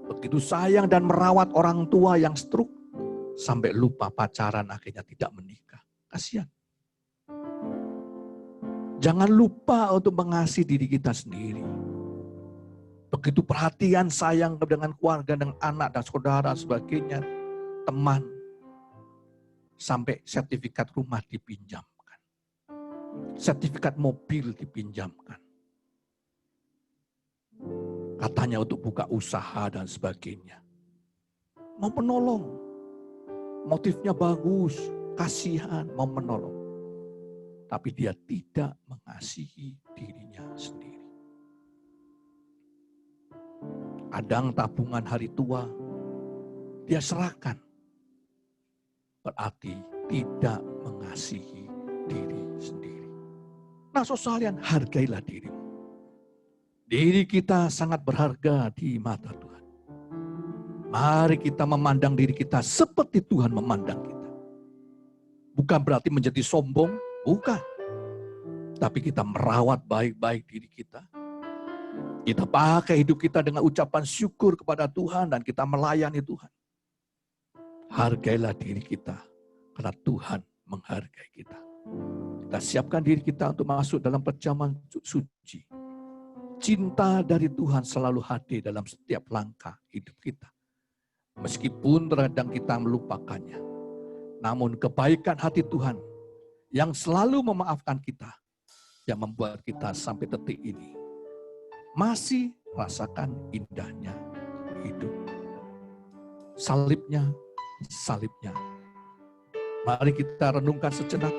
Begitu sayang dan merawat orang tua yang stroke, sampai lupa pacaran akhirnya tidak menikah. Kasihan. Jangan lupa untuk mengasihi diri kita sendiri. Begitu perhatian, sayang dengan keluarga, dengan anak dan saudara, sebagainya, teman. Sampai sertifikat rumah dipinjamkan. Sertifikat mobil dipinjamkan. Katanya untuk buka usaha dan sebagainya. Mau menolong. Motifnya bagus, kasihan, mau menolong. Tapi dia tidak mengasihi dirinya sendiri. Kadang tabungan hari tua, dia serahkan. Berarti tidak mengasihi diri sendiri. Nah, saudara, hargailah dirimu. Diri kita sangat berharga di mata Tuhan. Mari kita memandang diri kita seperti Tuhan memandang kita. Bukan berarti menjadi sombong, bukan. Tapi kita merawat baik-baik diri kita. Kita pakai hidup kita dengan ucapan syukur kepada Tuhan dan kita melayani Tuhan. Hargailah diri kita karena Tuhan menghargai kita. Kita siapkan diri kita untuk masuk dalam perjamuan suci. Cinta dari Tuhan selalu hadir dalam setiap langkah hidup kita. Meskipun terkadang kita melupakannya. Namun kebaikan hati Tuhan yang selalu memaafkan kita, yang membuat kita sampai detik ini masih rasakan indahnya hidup. Salibnya. Mari kita renungkan sejenak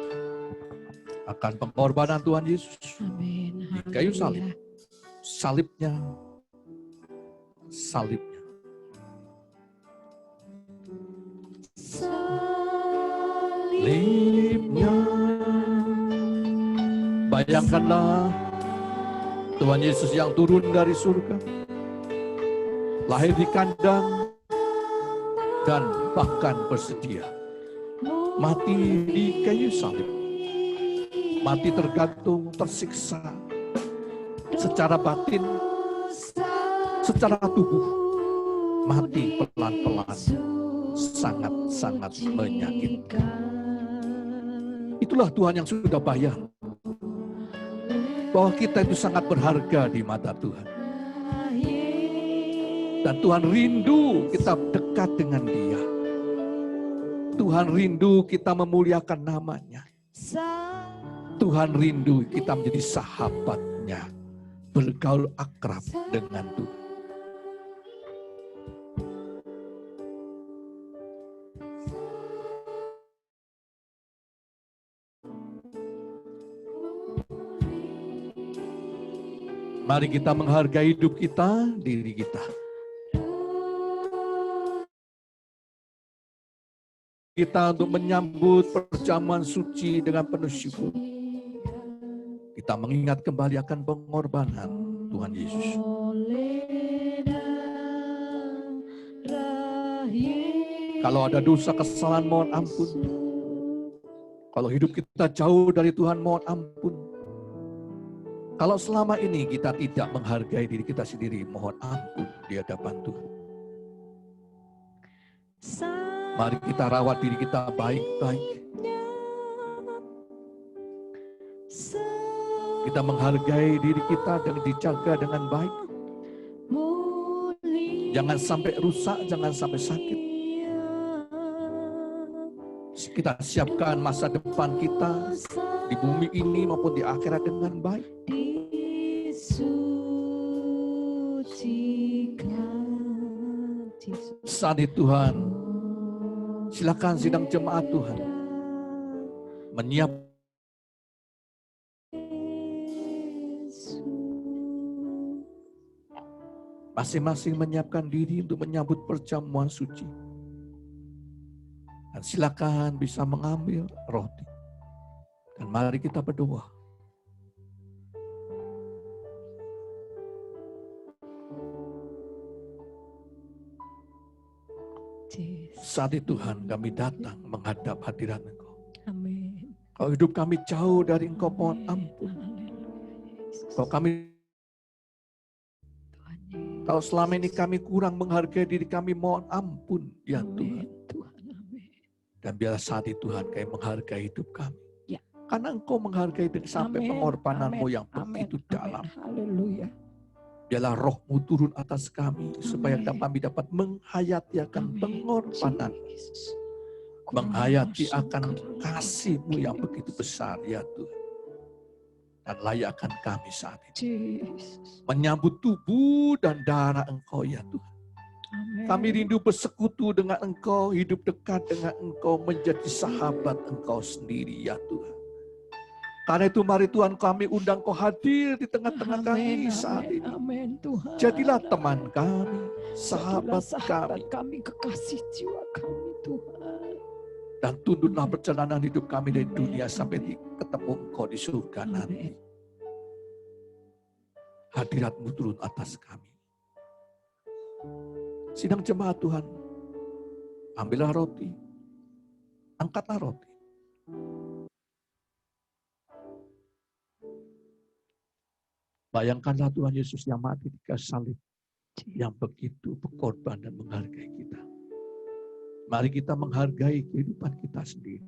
akan pengorbanan Tuhan Yesus di kayu salib. Salibnya. Bayangkanlah Tuhan Yesus yang turun dari surga, lahir di kandang, dan bahkan bersedia mati di kayu salib. Mati tergantung, tersiksa secara batin, secara tubuh. Mati pelan-pelan, sangat-sangat menyakitkan. Itulah Tuhan yang sudah bayar, bahwa kita itu sangat berharga di mata Tuhan. Dan Tuhan rindu kita dekat dengan Dia. Tuhan rindu kita memuliakan nama-Nya. Tuhan rindu kita menjadi sahabat-Nya, bergaul akrab dengan Tuhan. Mari kita menghargai hidup kita, diri kita. Kita untuk menyambut perjamuan suci dengan penuh syukur. Kita mengingat kembali akan pengorbanan Tuhan Yesus. Kalau ada dosa kesalahan, mohon ampun. Kalau hidup kita jauh dari Tuhan, mohon ampun. Kalau selama ini kita tidak menghargai diri kita sendiri, mohon ampun di hadapan Tuhan. Mari kita rawat diri kita baik-baik. Kita menghargai diri kita dan dijaga dengan baik. Jangan sampai rusak, jangan sampai sakit. Kita siapkan masa depan kita di bumi ini maupun di akhirat dengan baik. Saat itu Tuhan, silakan sidang jemaat Tuhan menyiapkan masing-masing menyiapkan diri untuk menyambut perjamuan suci. Dan silakan bisa mengambil roti. Dan mari kita berdoa. Saat itu Tuhan, kami datang menghadap hadirat Engkau. Amin. Kalau hidup kami jauh dari Engkau, mohon ampun. Kalau selama ini kami kurang menghargai diri kami, mohon ampun ya Tuhan. Dan biarlah saat itu Tuhan kami menghargai hidup kami. Ya. Karena Engkau menghargai dan sampai pengorbananmu yang begitu dalam. Haleluya. Biarlah roh-Mu turun atas kami supaya kami dapat menghayati akan pengorbanan. Menghayati akan kasih-Mu yang begitu besar ya Tuhan. Dan layakkan kami saat ini. Menyambut tubuh dan darah Engkau ya Tuhan. Amen. Kami rindu bersekutu dengan Engkau, hidup dekat dengan Engkau, menjadi sahabat Engkau sendiri ya Tuhan. Karena itu mari Tuhan kami undang Kau hadir di tengah-tengah kami saat ini. Amin Tuhan. Jadilah teman kami, sahabat kami, kekasih jiwa kami Tuhan. Dan tuntutlah perjalanan hidup kami dari dunia sampai ketemu Engkau di surga nanti. Hadirat-Mu turun atas kami. Sidang jemaat Tuhan, ambillah roti, angkatlah roti. Bayangkanlah Tuhan Yesus yang mati di kayu salib, yang begitu berkorban dan menghargai kita. Mari kita menghargai kehidupan kita sendiri.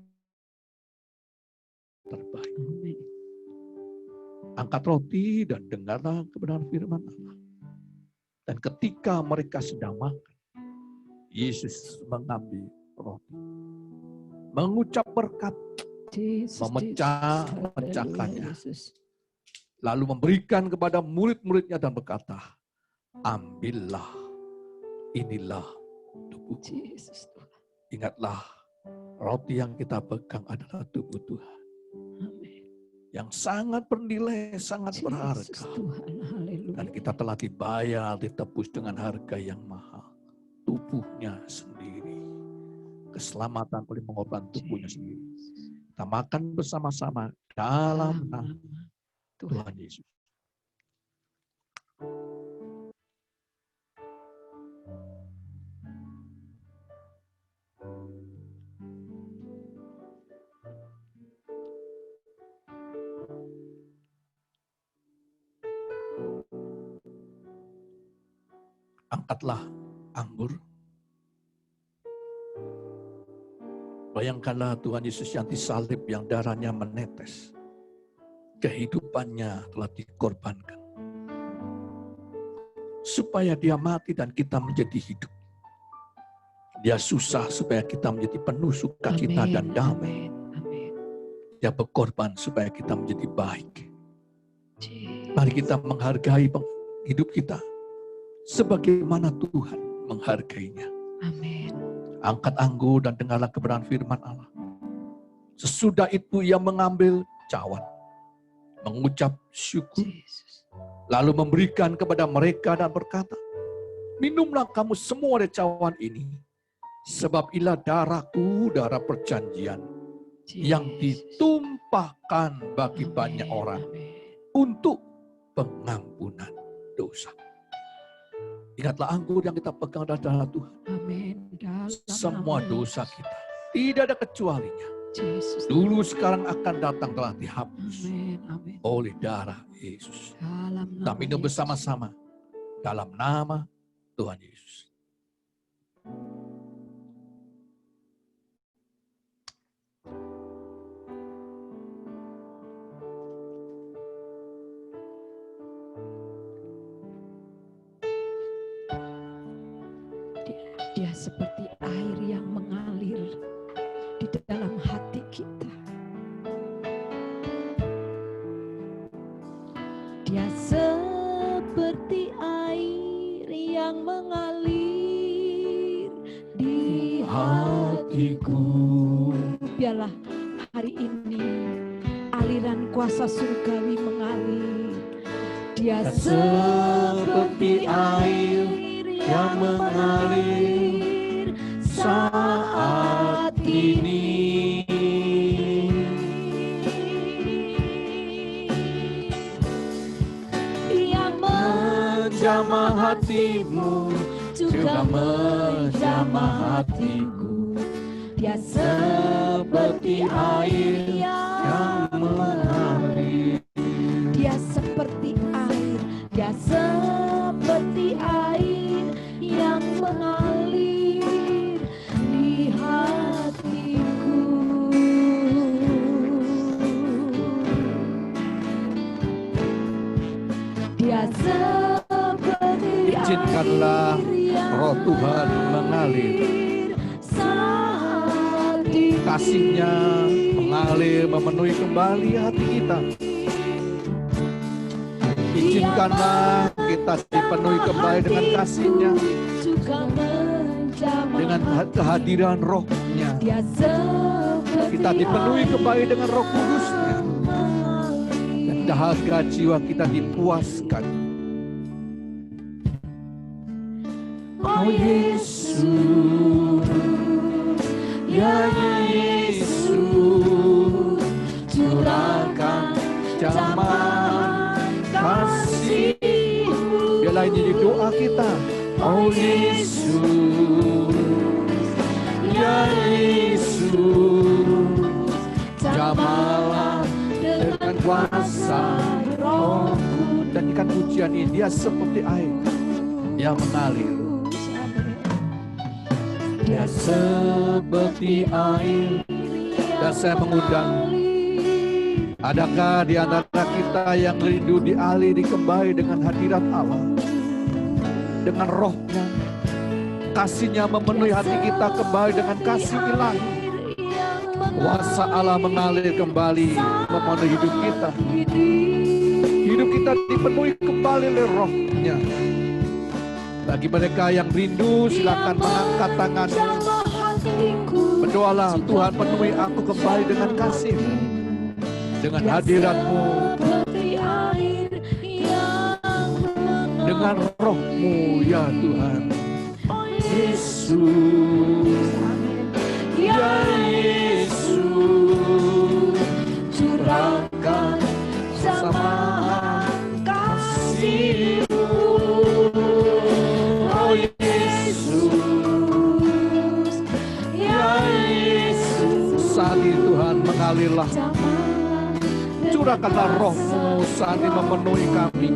Terbaik. Angkat roti dan dengarlah kebenaran firman Allah. Dan ketika mereka sedang makan, Yesus mengambil roti, mengucap berkat, memecahkannya, lalu memberikan kepada murid-muridnya dan berkata, ambillah, inilah tubuhku. Ingatlah, roti yang kita pegang adalah tubuh Tuhan. Yang sangat bernilai, sangat berharga. Dan kita telah dibayar, ditebus dengan harga yang mahal. Tubuhnya sendiri. Keselamatan boleh mengorbankan tubuhnya sendiri. Kita makan bersama-sama dalam nama Tuhan Yesus. Angkatlah anggur. Bayangkanlah Tuhan Yesus yang disalib, yang darahnya menetes. Kehidupannya telah dikorbankan. Supaya dia mati dan kita menjadi hidup. Dia susah supaya kita menjadi penuh sukacita dan damai. Dia berkorban supaya kita menjadi baik. Mari kita menghargai hidup kita sebagaimana Tuhan menghargainya. Amin. Angkat anggur dan dengarlah kebenaran firman Allah. Sesudah itu ia mengambil cawan, mengucap syukur, lalu memberikan kepada mereka dan berkata, minumlah kamu semua dari cawan ini, sebab inilah darahku, darah perjanjian, yang ditumpahkan bagi banyak orang untuk pengampunan dosa. Ingatlah anggur yang kita pegang adalah darah Tuhan. Semua dosa kita, tidak ada kecualinya. Dulu, sekarang, akan datang telah dihapus oleh darah Yesus. Kita minum bersama-sama dalam nama Tuhan Yesus. Dia seperti air yang mengalir di dalam hati kita. Dia seperti air yang mengalir di hatiku. Biarlah hari ini aliran kuasa surgawi mengalir. Dia seperti air yang mengalir saat ini. Ia menjamah hatimu, juga menjamah hatiku. Dia seperti air yang mengalir. Dia seperti air, dia seperti air yang mengalir di hatiku. Dia seperti izinkanlah Roh Tuhan mengalir. Kasih-Nya mengalir, memenuhi kembali hati kita. Izinkanlah kita dipenuhi kembali dengan kasih-Nya, dengan kehadiran Roh-Nya. Kita dipenuhi kembali dengan Roh Kudus-Nya, dan dahaga jiwa kita dipuaskan. Oh Yesus, ya Yesus, curahkan jamah kasih. Biarlah ini doa kita. Oh Yesus, ya Yesus, jamahlah dengan kuasa Roh-Mu. Dan ikan pujian ini, dia seperti air yang mengalir. Dia seperti air. Dan saya mengundang, adakah di antara kita yang rindu dialiri kembali dengan hadirat Allah, dengan Roh-Nya, kasih-Nya memenuhi hati kita kembali dengan kasih ilahi. Kuasa Allah mengalir kembali memenuhi hidup kita. Hidup kita dipenuhi kembali oleh Roh-Nya. Bagi mereka yang rindu, silakan mengangkat tangan. Berdoalah, Tuhan penuhi aku kembali dengan kasih-Mu, dengan hadirat-Mu, dengan Roh-Mu, ya Tuhan. Yesus, ya Yesus, curahkan sama kasih-Mu. Oh Yesus, ya Yesus, saat ini Tuhan mengalirlah, curahkanlah Roh-Mu saat ini memenuhi kami,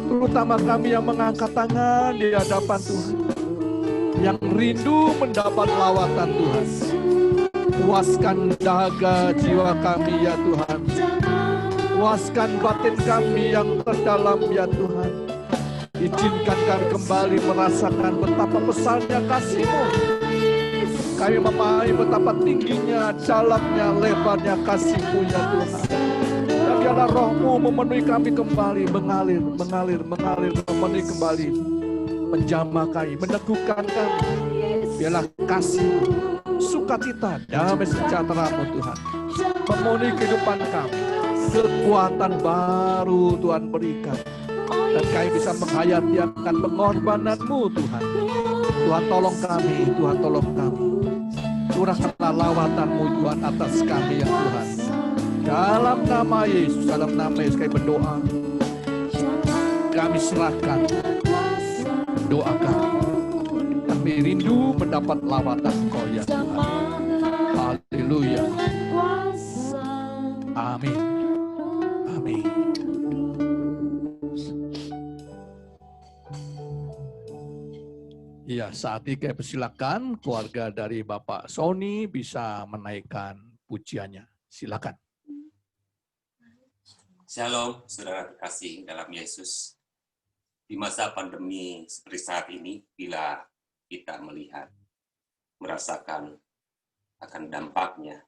terutama kami yang mengangkat tangan di hadapan Tuhan, yang rindu mendapat lawatan Tuhan. Puaskan dahaga jiwa kami ya Tuhan, puaskan batin kami yang terdalam ya Tuhan. Izinkan kami kembali merasakan betapa besarnya kasih-Mu. Kami memahami betapa tingginya, dalamnya, lebarnya kasih-Mu ya Tuhan. Dan biarlah Roh-Mu memenuhi kami kembali, mengalir, memenuhi kembali, menjamah kami, meneguhkan kami. Biarlah kasih, sukacita, damai sejahtera-Mu Tuhan memenuhi kehidupan kami. Kekuatan baru Tuhan berikan, dan kami bisa menghayati akan pengorbanan-Mu Tuhan. Tuhan tolong kami, Tuhan tolong kami. Curahkanlah lawatan-Mu Tuhan atas kami ya Tuhan. Dalam nama Yesus, kami berdoa. Kami serahkan doa kami. Kami rindu mendapat lawatan Engkau ya Tuhan. Haleluya. Amin. Amin. Ya, saat ini kami persilakan keluarga dari Bapak Sony bisa menaikkan pujiannya. Silakan. Shalom, saudara terkasih dalam Yesus. Di masa pandemi seperti saat ini, bila kita melihat, merasakan akan dampaknya,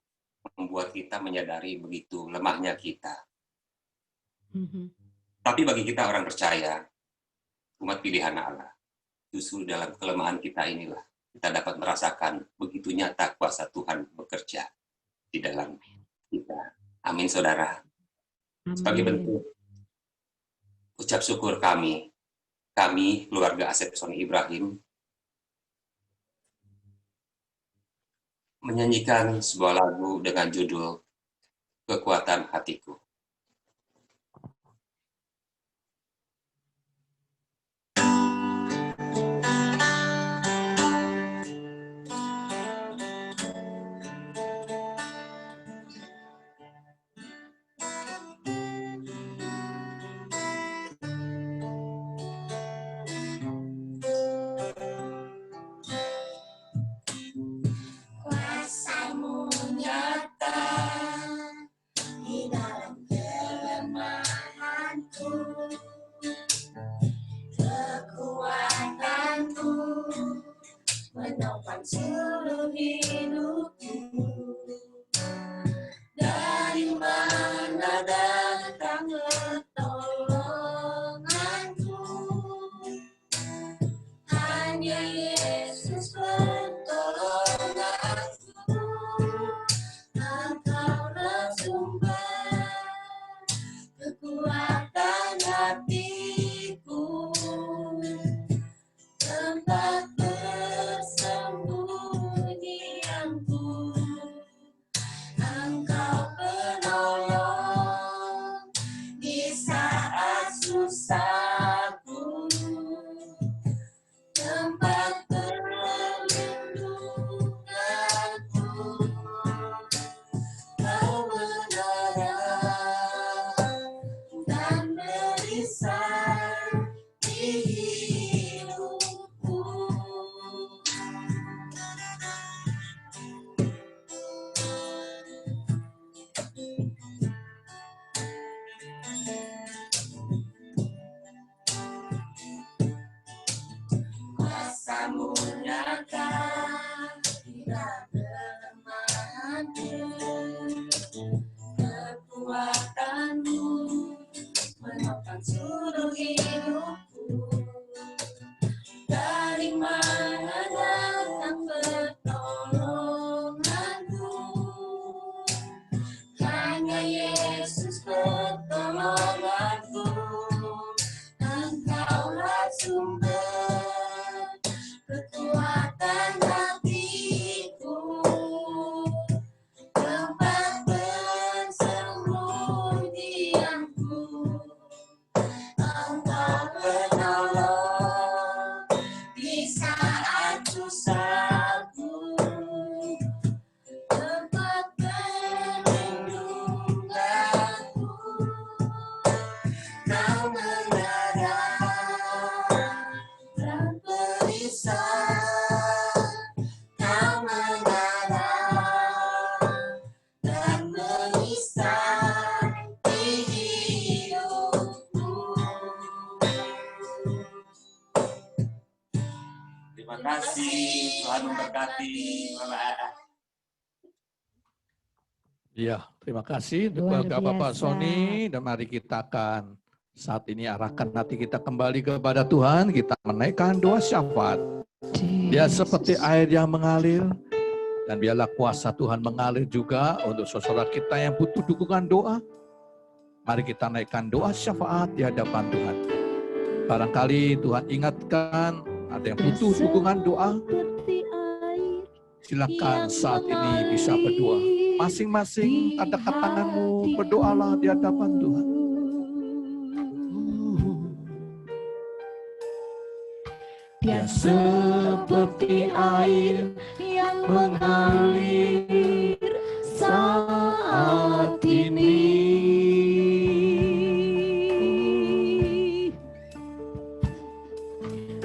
membuat kita menyadari begitu lemahnya kita. Tapi bagi kita orang percaya, umat pilihan Allah, justru dalam kelemahan kita inilah, kita dapat merasakan begitu nyata kuasa Tuhan bekerja di dalam kita. Amin, saudara. Sebagai bentuk ucap syukur kami keluarga Asep Sony Ibrahim, menyanyikan sebuah lagu dengan judul Kekuatan Hatiku. Menopang seluruh hidupku. Dari mana datang pertolonganku? Hanya Yesus pertolonganku. Engkaulah sumber kekuatan hatiku, tempat persembunyianku. Engkau penolong di saat susahku, tempat perlindunganku. Kebenaran dan berisan di hidupku. Kuasa-Mu nyata, tidak kelemahanku. sumber kekuatan hatiku, tempat persembunyianku. Engkau penolong di saat susahku, tempat perlindunganku. Kau mengarah dan perisai, kau mengarah dan merisai di hidupku. Terima kasih, Tuhan memberkati. Ya, terima kasih untuk Luar Bapak biasa. Sony. Dan mari kita akan saat ini arahkan hati kita kembali kepada Tuhan. Kita menaikkan doa syafaat. Dia seperti air yang mengalir. Dan biarlah kuasa Tuhan mengalir juga untuk saudara kita yang butuh dukungan doa. Mari kita naikkan doa syafaat di hadapan Tuhan. Barangkali Tuhan ingatkan ada yang butuh dukungan doa. Seperti air Silakan saat ini bisa berdoa. Masing-masing angkat tanganmu, berdoalah di hadapan Tuhan. Dia seperti air yang mengalir saat ini.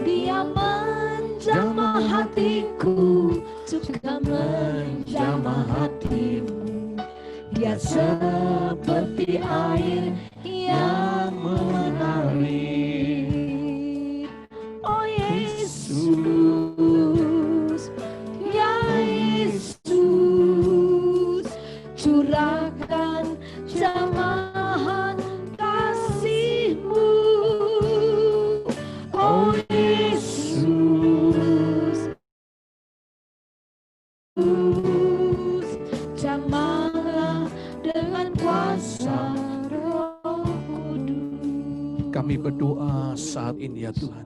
Dia menjamah hatiku, juga menjamah hatimu. Dia seperti air yang mengalir. Oh Yesus, ya Yesus, curahkan jamahan kasih-Mu. Oh Yesus, jamahlah dengan kuasa Roh Kudus. Kami berdoa saat ini ya Tuhan.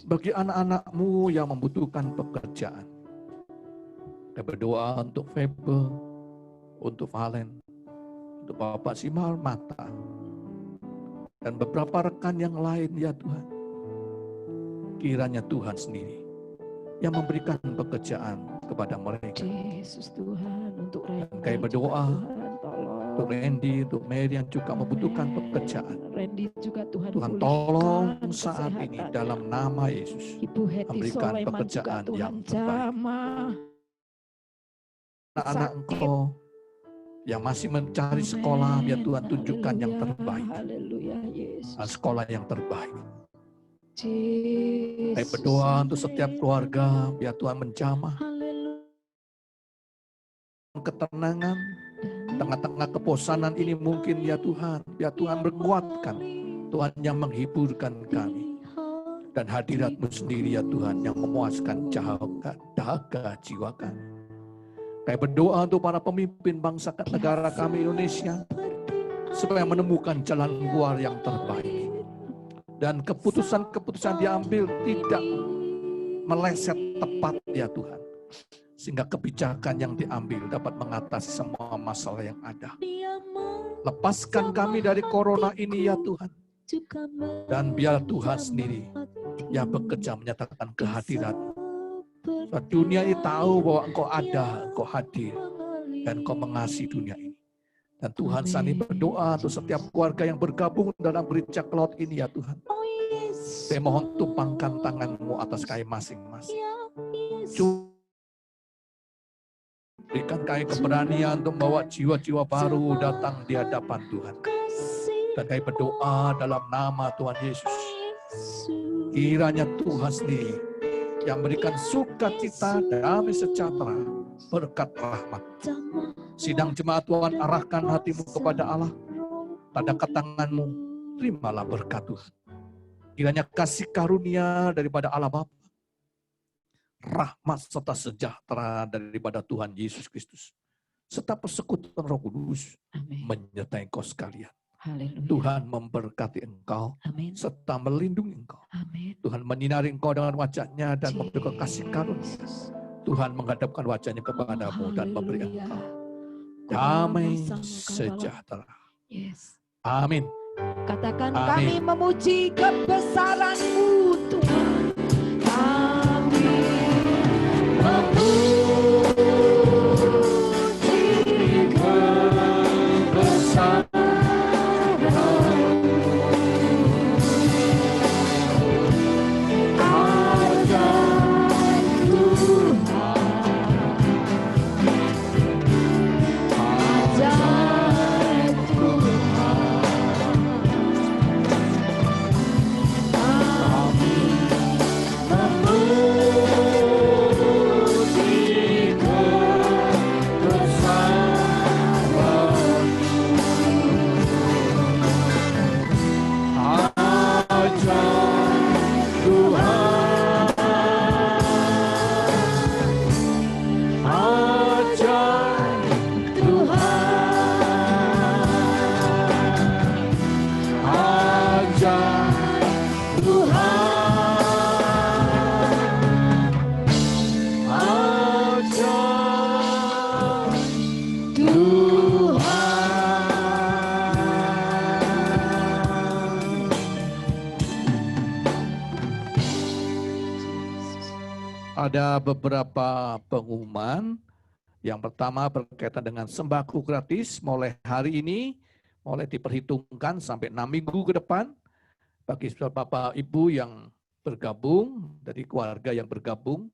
Bagi anak-anak-Mu yang membutuhkan pekerjaan. Kami berdoa untuk Febe, untuk Valen, untuk Bapak Simar Mata, dan beberapa rekan yang lain ya Tuhan. Kiranya Tuhan sendiri yang memberikan pekerjaan kepada mereka. Yesus Tuhan, untuk Dan kami berdoa Tuhan, tolong. untuk Randy, untuk Mary yang juga membutuhkan pekerjaan. Randy juga Tuhan, Tuhan pulihkan tolong saat kesehatan. ini dalam nama Yesus. Ibu Heti memberikan Soleman juga pekerjaan Tuhan yang terbaik. jamah. Anak-anak Engkau yang masih mencari sekolah, biar Tuhan tunjukkan yang terbaik. Haleluya Yesus. Sekolah yang terbaik. Yesus. Saya berdoa untuk setiap keluarga, biar Tuhan menjamah Haleluya. ketenangan. Tengah-tengah kebosanan ini mungkin ya Tuhan, biar Tuhan menguatkan. Tuhan yang menghiburkan kami. Dan hadirat-Mu sendiri ya Tuhan yang memuaskan dahaga jiwa kami. Saya berdoa untuk para pemimpin bangsa negara kami Indonesia, supaya menemukan jalan keluar yang terbaik. Dan keputusan-keputusan diambil tidak meleset tepat ya Tuhan. Sehingga kebijakan yang diambil dapat mengatasi semua masalah yang ada. Lepaskan kami dari corona ini ya Tuhan. Dan biar Tuhan sendiri yang bekerja menyatakan kehadiran. Dunia ini tahu bahwa Engkau ada, Engkau hadir, dan Engkau mengasihi dunia ini. Dan Tuhan saat ini berdoa untuk setiap keluarga yang bergabung dalam gereja Cloud ini ya Tuhan. Saya mohon tumpangkan tangan-Mu atas kami masing-masing. Berikan kami keberanian untuk membawa jiwa-jiwa baru datang di hadapan Tuhan. Dan kami berdoa dalam nama Tuhan Yesus. Kiranya Tuhan sendiri yang berikan sukacita, damai sejahtera, berkat rahmat. Sidang jemaat Tuhan, arahkan hatimu kepada Allah. Tadakan tanganmu, terimalah berkat Tuhan. Kiranya kasih karunia daripada Allah Bapa, rahmat serta sejahtera daripada Tuhan Yesus Kristus, serta persekutuan Roh Kudus menyertai engkau sekalian. Haleluya. Tuhan memberkati engkau Amin. serta melindungi engkau. Tuhan menyinari engkau dengan wajahnya dan memberikan kasih karunia. Tuhan menghadapkan wajahnya kepadamu dan memberi engkau damai sejahtera. Yes. Amin. Katakan Amin. kami memuji kebesaran-Mu Tuhan. Kami memuji kebesaran-Mu. Ada beberapa pengumuman. Yang pertama berkaitan dengan sembako gratis mulai hari ini, mulai diperhitungkan sampai 6 minggu ke depan. Bagi Bapak Ibu yang bergabung, dari keluarga yang bergabung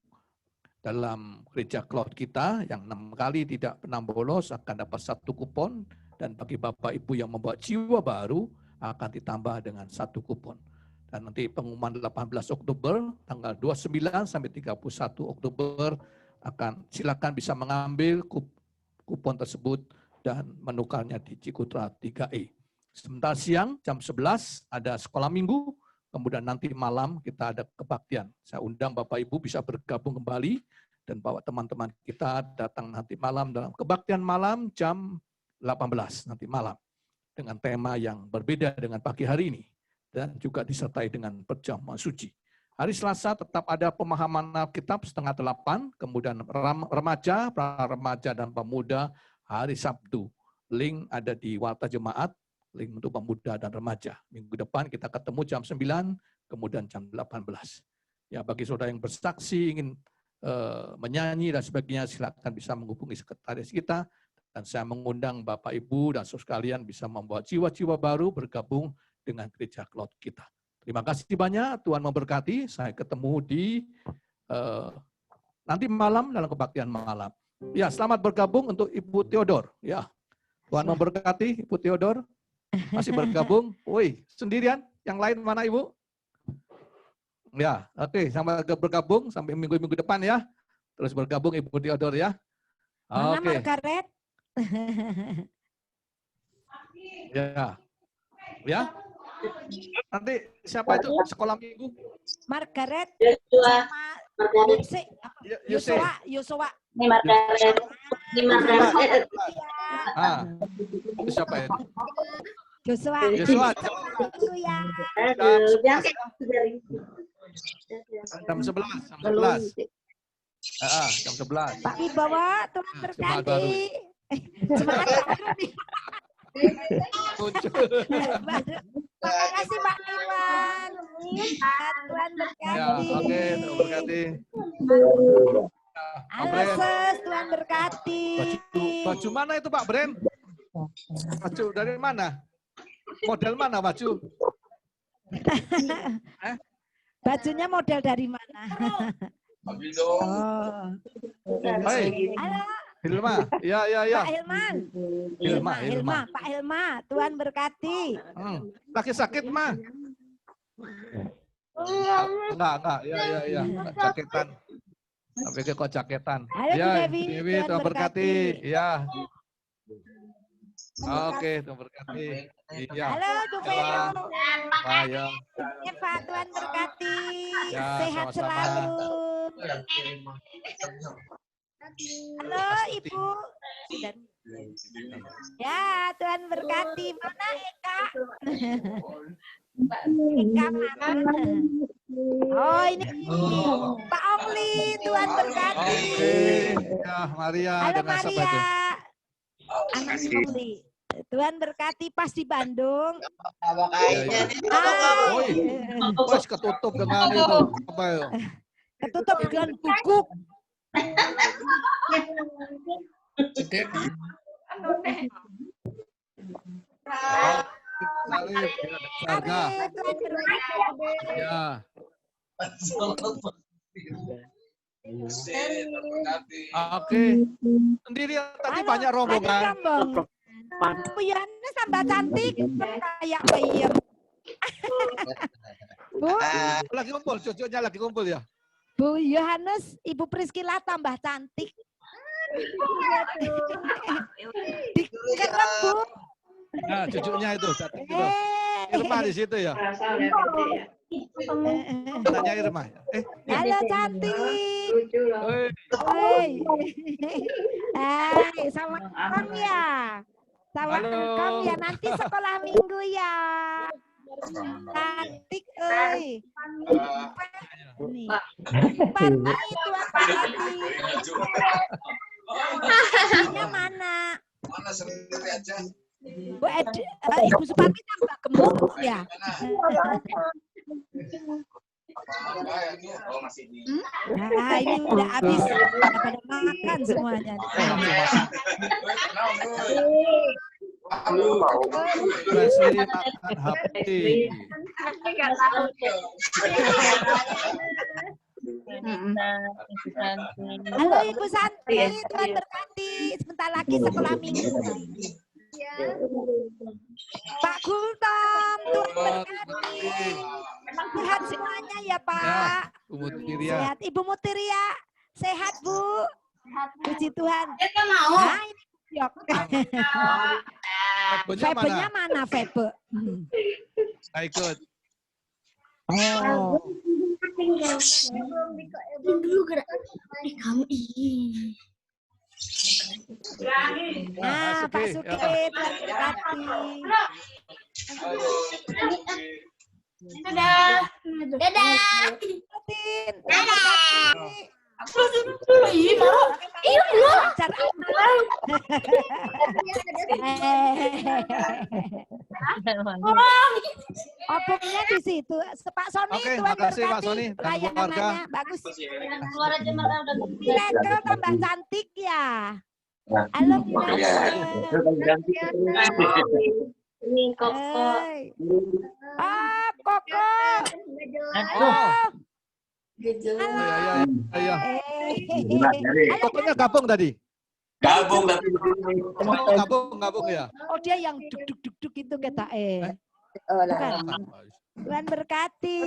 dalam gereja cloud kita, yang 6 kali tidak pernah bolos akan dapat 1 kupon. Dan bagi Bapak Ibu yang membawa jiwa baru akan ditambah dengan 1 kupon. Dan nanti pengumuman 18 Oktober, tanggal 29 sampai 31 Oktober, silakan bisa mengambil kupon tersebut dan menukarnya di Cikutra 3E. Sebentar siang, jam 11, ada sekolah minggu, kemudian nanti malam kita ada kebaktian. Saya undang Bapak Ibu bisa bergabung kembali, dan bawa teman-teman kita datang nanti malam dalam kebaktian malam jam 18 nanti malam. Dengan tema yang berbeda dengan pagi hari ini. Dan juga disertai dengan perjamuan suci. Hari Selasa tetap ada pemahaman Alkitab 7:30, kemudian remaja, pra remaja dan pemuda hari Sabtu. Link ada di Warta Jemaat, link untuk pemuda dan remaja. Minggu depan kita ketemu jam 9, kemudian jam 18. Ya, bagi saudara yang bersaksi, ingin menyanyi dan sebagainya, silakan bisa menghubungi sekretaris kita. Dan saya mengundang Bapak Ibu dan saudara sekalian bisa membawa jiwa-jiwa baru bergabung dengan gereja cloud kita. Terima kasih banyak, Tuhan memberkati. Saya ketemu di nanti malam dalam kebaktian malam. Ya, selamat bergabung untuk Ibu Theodor. Ya, Tuhan memberkati Ibu Theodor. Masih bergabung. Woi, sendirian? Yang lain mana Ibu? Ya, oke, sampai bergabung sampai minggu-minggu depan ya. Terus bergabung Ibu Theodor ya. Mana Oke. Margaret? Ya. Ya. Nanti siapa itu sekolah minggu? Margaret Joshua. sama Yosua. Ini Margaret. Ini Margaret. Ah, itu siapa itu? Joshua. Joshua. Tunggu ya. Aduh, yang Jam 11. Jam 11. Jam 11. Pak Wibawa, Tuhan Jemaat baru. berkati. Semangat baru nih. Muncul. Terima kasih Pak Iwan. Tuhan berkati. Ya, oke, Tuhan berkati. Halo Sis, Tuhan berkati. Baju mana itu Pak Bren? Baju dari mana? Model mana baju? Bajunya model dari mana? Oh. Hai, Halo. Hilma. Ya. Pak Hilman. Hilma. Pak Hilma, Tuhan berkati. Lagi sakit, Ma? Enggak. Ya. Jaketan. Tapi kok jaketan. Halo Ya, Bu Dewi, Dewi, Tuhan berkati. Ya. Oke, Tuhan berkati. Iya. Halo Bu Vero. Ya. Eva, Tuhan berkati. Ya, Sehat sama-sama. selalu. Halo Ibu. Ya, Tuhan berkati. Mana Eka? Eka mana? Oh ini Pak Ongli, Tuhan berkati. Oke, ya Maria Halo dengan siapa Maria, itu? anak Ongli. Tuhan berkati pas di Bandung. Ya, ya. Oi, bos ketutup dengan itu apa itu? Ketutup dengan guguk. Salib, ya, dasarnya. Amin, Tuhan berkati. Ya. Oke. Sendiri tadi Halo, banyak rombongan. rombong. Bu Yana tambah cantik kayak bayam. Bu, Lagi kumpul, cucunya lagi kumpul ya. Bu Yohanes, Ibu Priskila tambah cantik. Dikerem, Bu. Nah, cucunya itu. Eh. Irma di situ ya. Tanya Irma. Halo cantik. Hei. Hei. Hai, salam ya. Salam ya, nanti sekolah minggu ya. Cantik, oi. Nih. Parmi Tuhan berkati. Ibunya mana? Mana sendiri aja. Bu Ibu Suparti tambah gemuk ya. Nah, ini udah habis. Udah pada makan semuanya. Presli makan hati. Halo Ibu Santi, Tuhan berkati. Sebentar lagi sekolah minggu. Pak Gultom, Tuhan berkati. Sehat semuanya ya Pak. Bu Mutiria. Sehat. Ibu Mutiria, sehat Bu. Puji Tuhan. mau. Nah, ini yok. Febenya Febenya mana? mana Febe? Nah, ikut. Oh. Dulu gerak. Kamu Nah, Pak Suki, Tuhan berkati. Dadah. Dadah. Tin, Dadah. Opungnya di situ. Pak Sony, Oke, Tuhan makasih Pak berkati. Sony dan Raya keluarga. namanya bagus. Keluar aja malah udah Michael tambah cantik ya. Halo Michael. ini kok. Hey. Ah, Koko. Oh, Halo. iya. Halo. Pokoknya gabung tadi. Gabung tapi Gabung ya. Oh, dia yang duk itu kita Bukan. Tuhan berkati.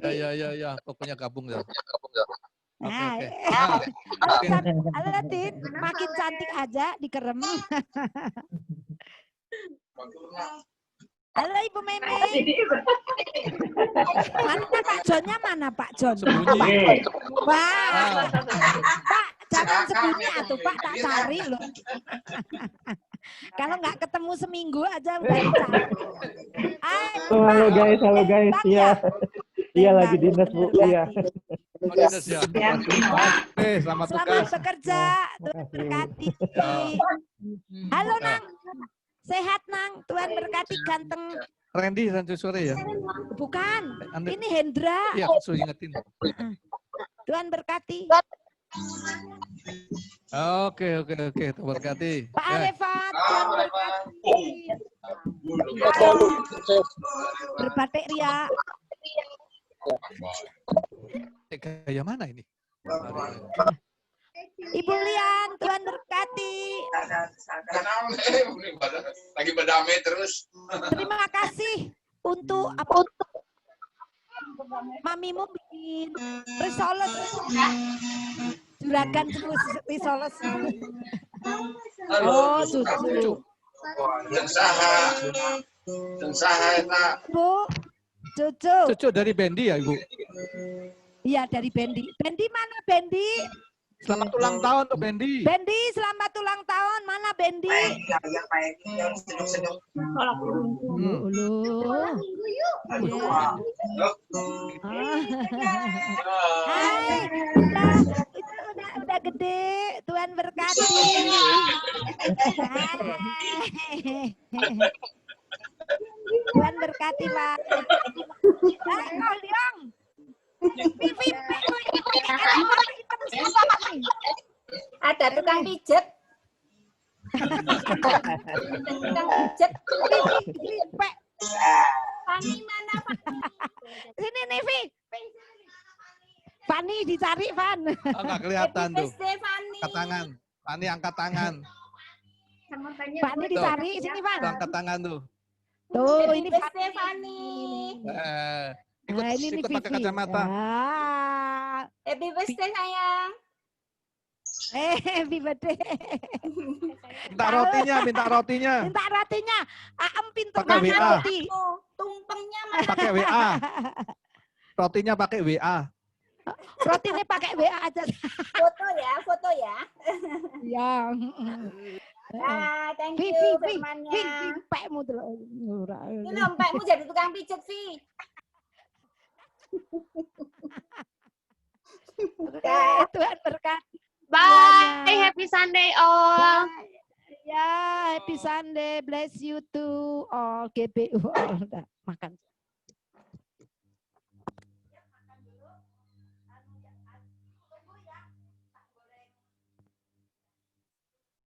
Ya. Pokoknya gabung ya. Nah, Oke. halo Tin, makin cantik aja dikerem. Halo Ibu Meme. Mana Pak Jonnya mana Pak Jon? Sembunyi. Wah, Pak jangan sembunyi atuh Pak, tak cari loh. Kalau nggak ketemu seminggu aja udah dicari. Halo guys, iya. Iya lagi dinas Bu, iya. Oh, dinas ya. Oke, selamat Selamat tugas. bekerja, Tuhan berkati. Halo Nang, sehat Nang, Tuhan berkati ganteng. Randy sore ya. Bukan, ini Hendra. Iya, suruh ingetin. Tuhan berkati. Oke, terberkati. Pak Arefat, Tuhan berkati. Berbatik Ria. Gaya mana ini? Ibu Lian, Tuhan berkati. Lagi berdamai terus. Terima kasih untuk mamimu bikin risoles. Juragan risoles. Oh, cucu. Dan saha enak. Bu, cucu. Cucu dari Bendi ya, Ibu? Iya, dari Bendi. Bendi mana Bendi? Selamat ulang tahun untuk Bendi. Bendi, selamat ulang tahun. Mana Bendi? Hmm. Loh. Ya. Ah. Hai, itu udah gede. Tuhan berkati. Hai. Tuhan berkati, Pak. Kau Liong. Vivi, Ada tukang pijet. Tukang pijet. Fani mana, Pak? Sini nih, Vi. Fani dicari, Van. Oh, nggak kelihatan tuh. Fani. Angkat tangan. Fani angkat tangan. Fani dicari, sini, Van. Tuh, angkat tangan tuh. Tuh, ini Fani. Ikut, Nah, ini nih ikut pakai Vivi. kacamata. Happy birthday sayang. Happy birthday. Minta rotinya, minta rotinya. Minta rotinya. Aem pintu Pakai makan WA. roti. Tumpengnya mana? Pakai WA. Rotinya pakai WA. Rotinya pakai WA aja. Foto ya. Ya. Thank Vi, you Vi, firmannya. pekmu tuh. Ini lompekmu jadi tukang pijet, Vi. Tuhan berkati. Bye, happy Sunday all. Ya, happy Sunday. Bless you too. All GBU. All. Udah, makan.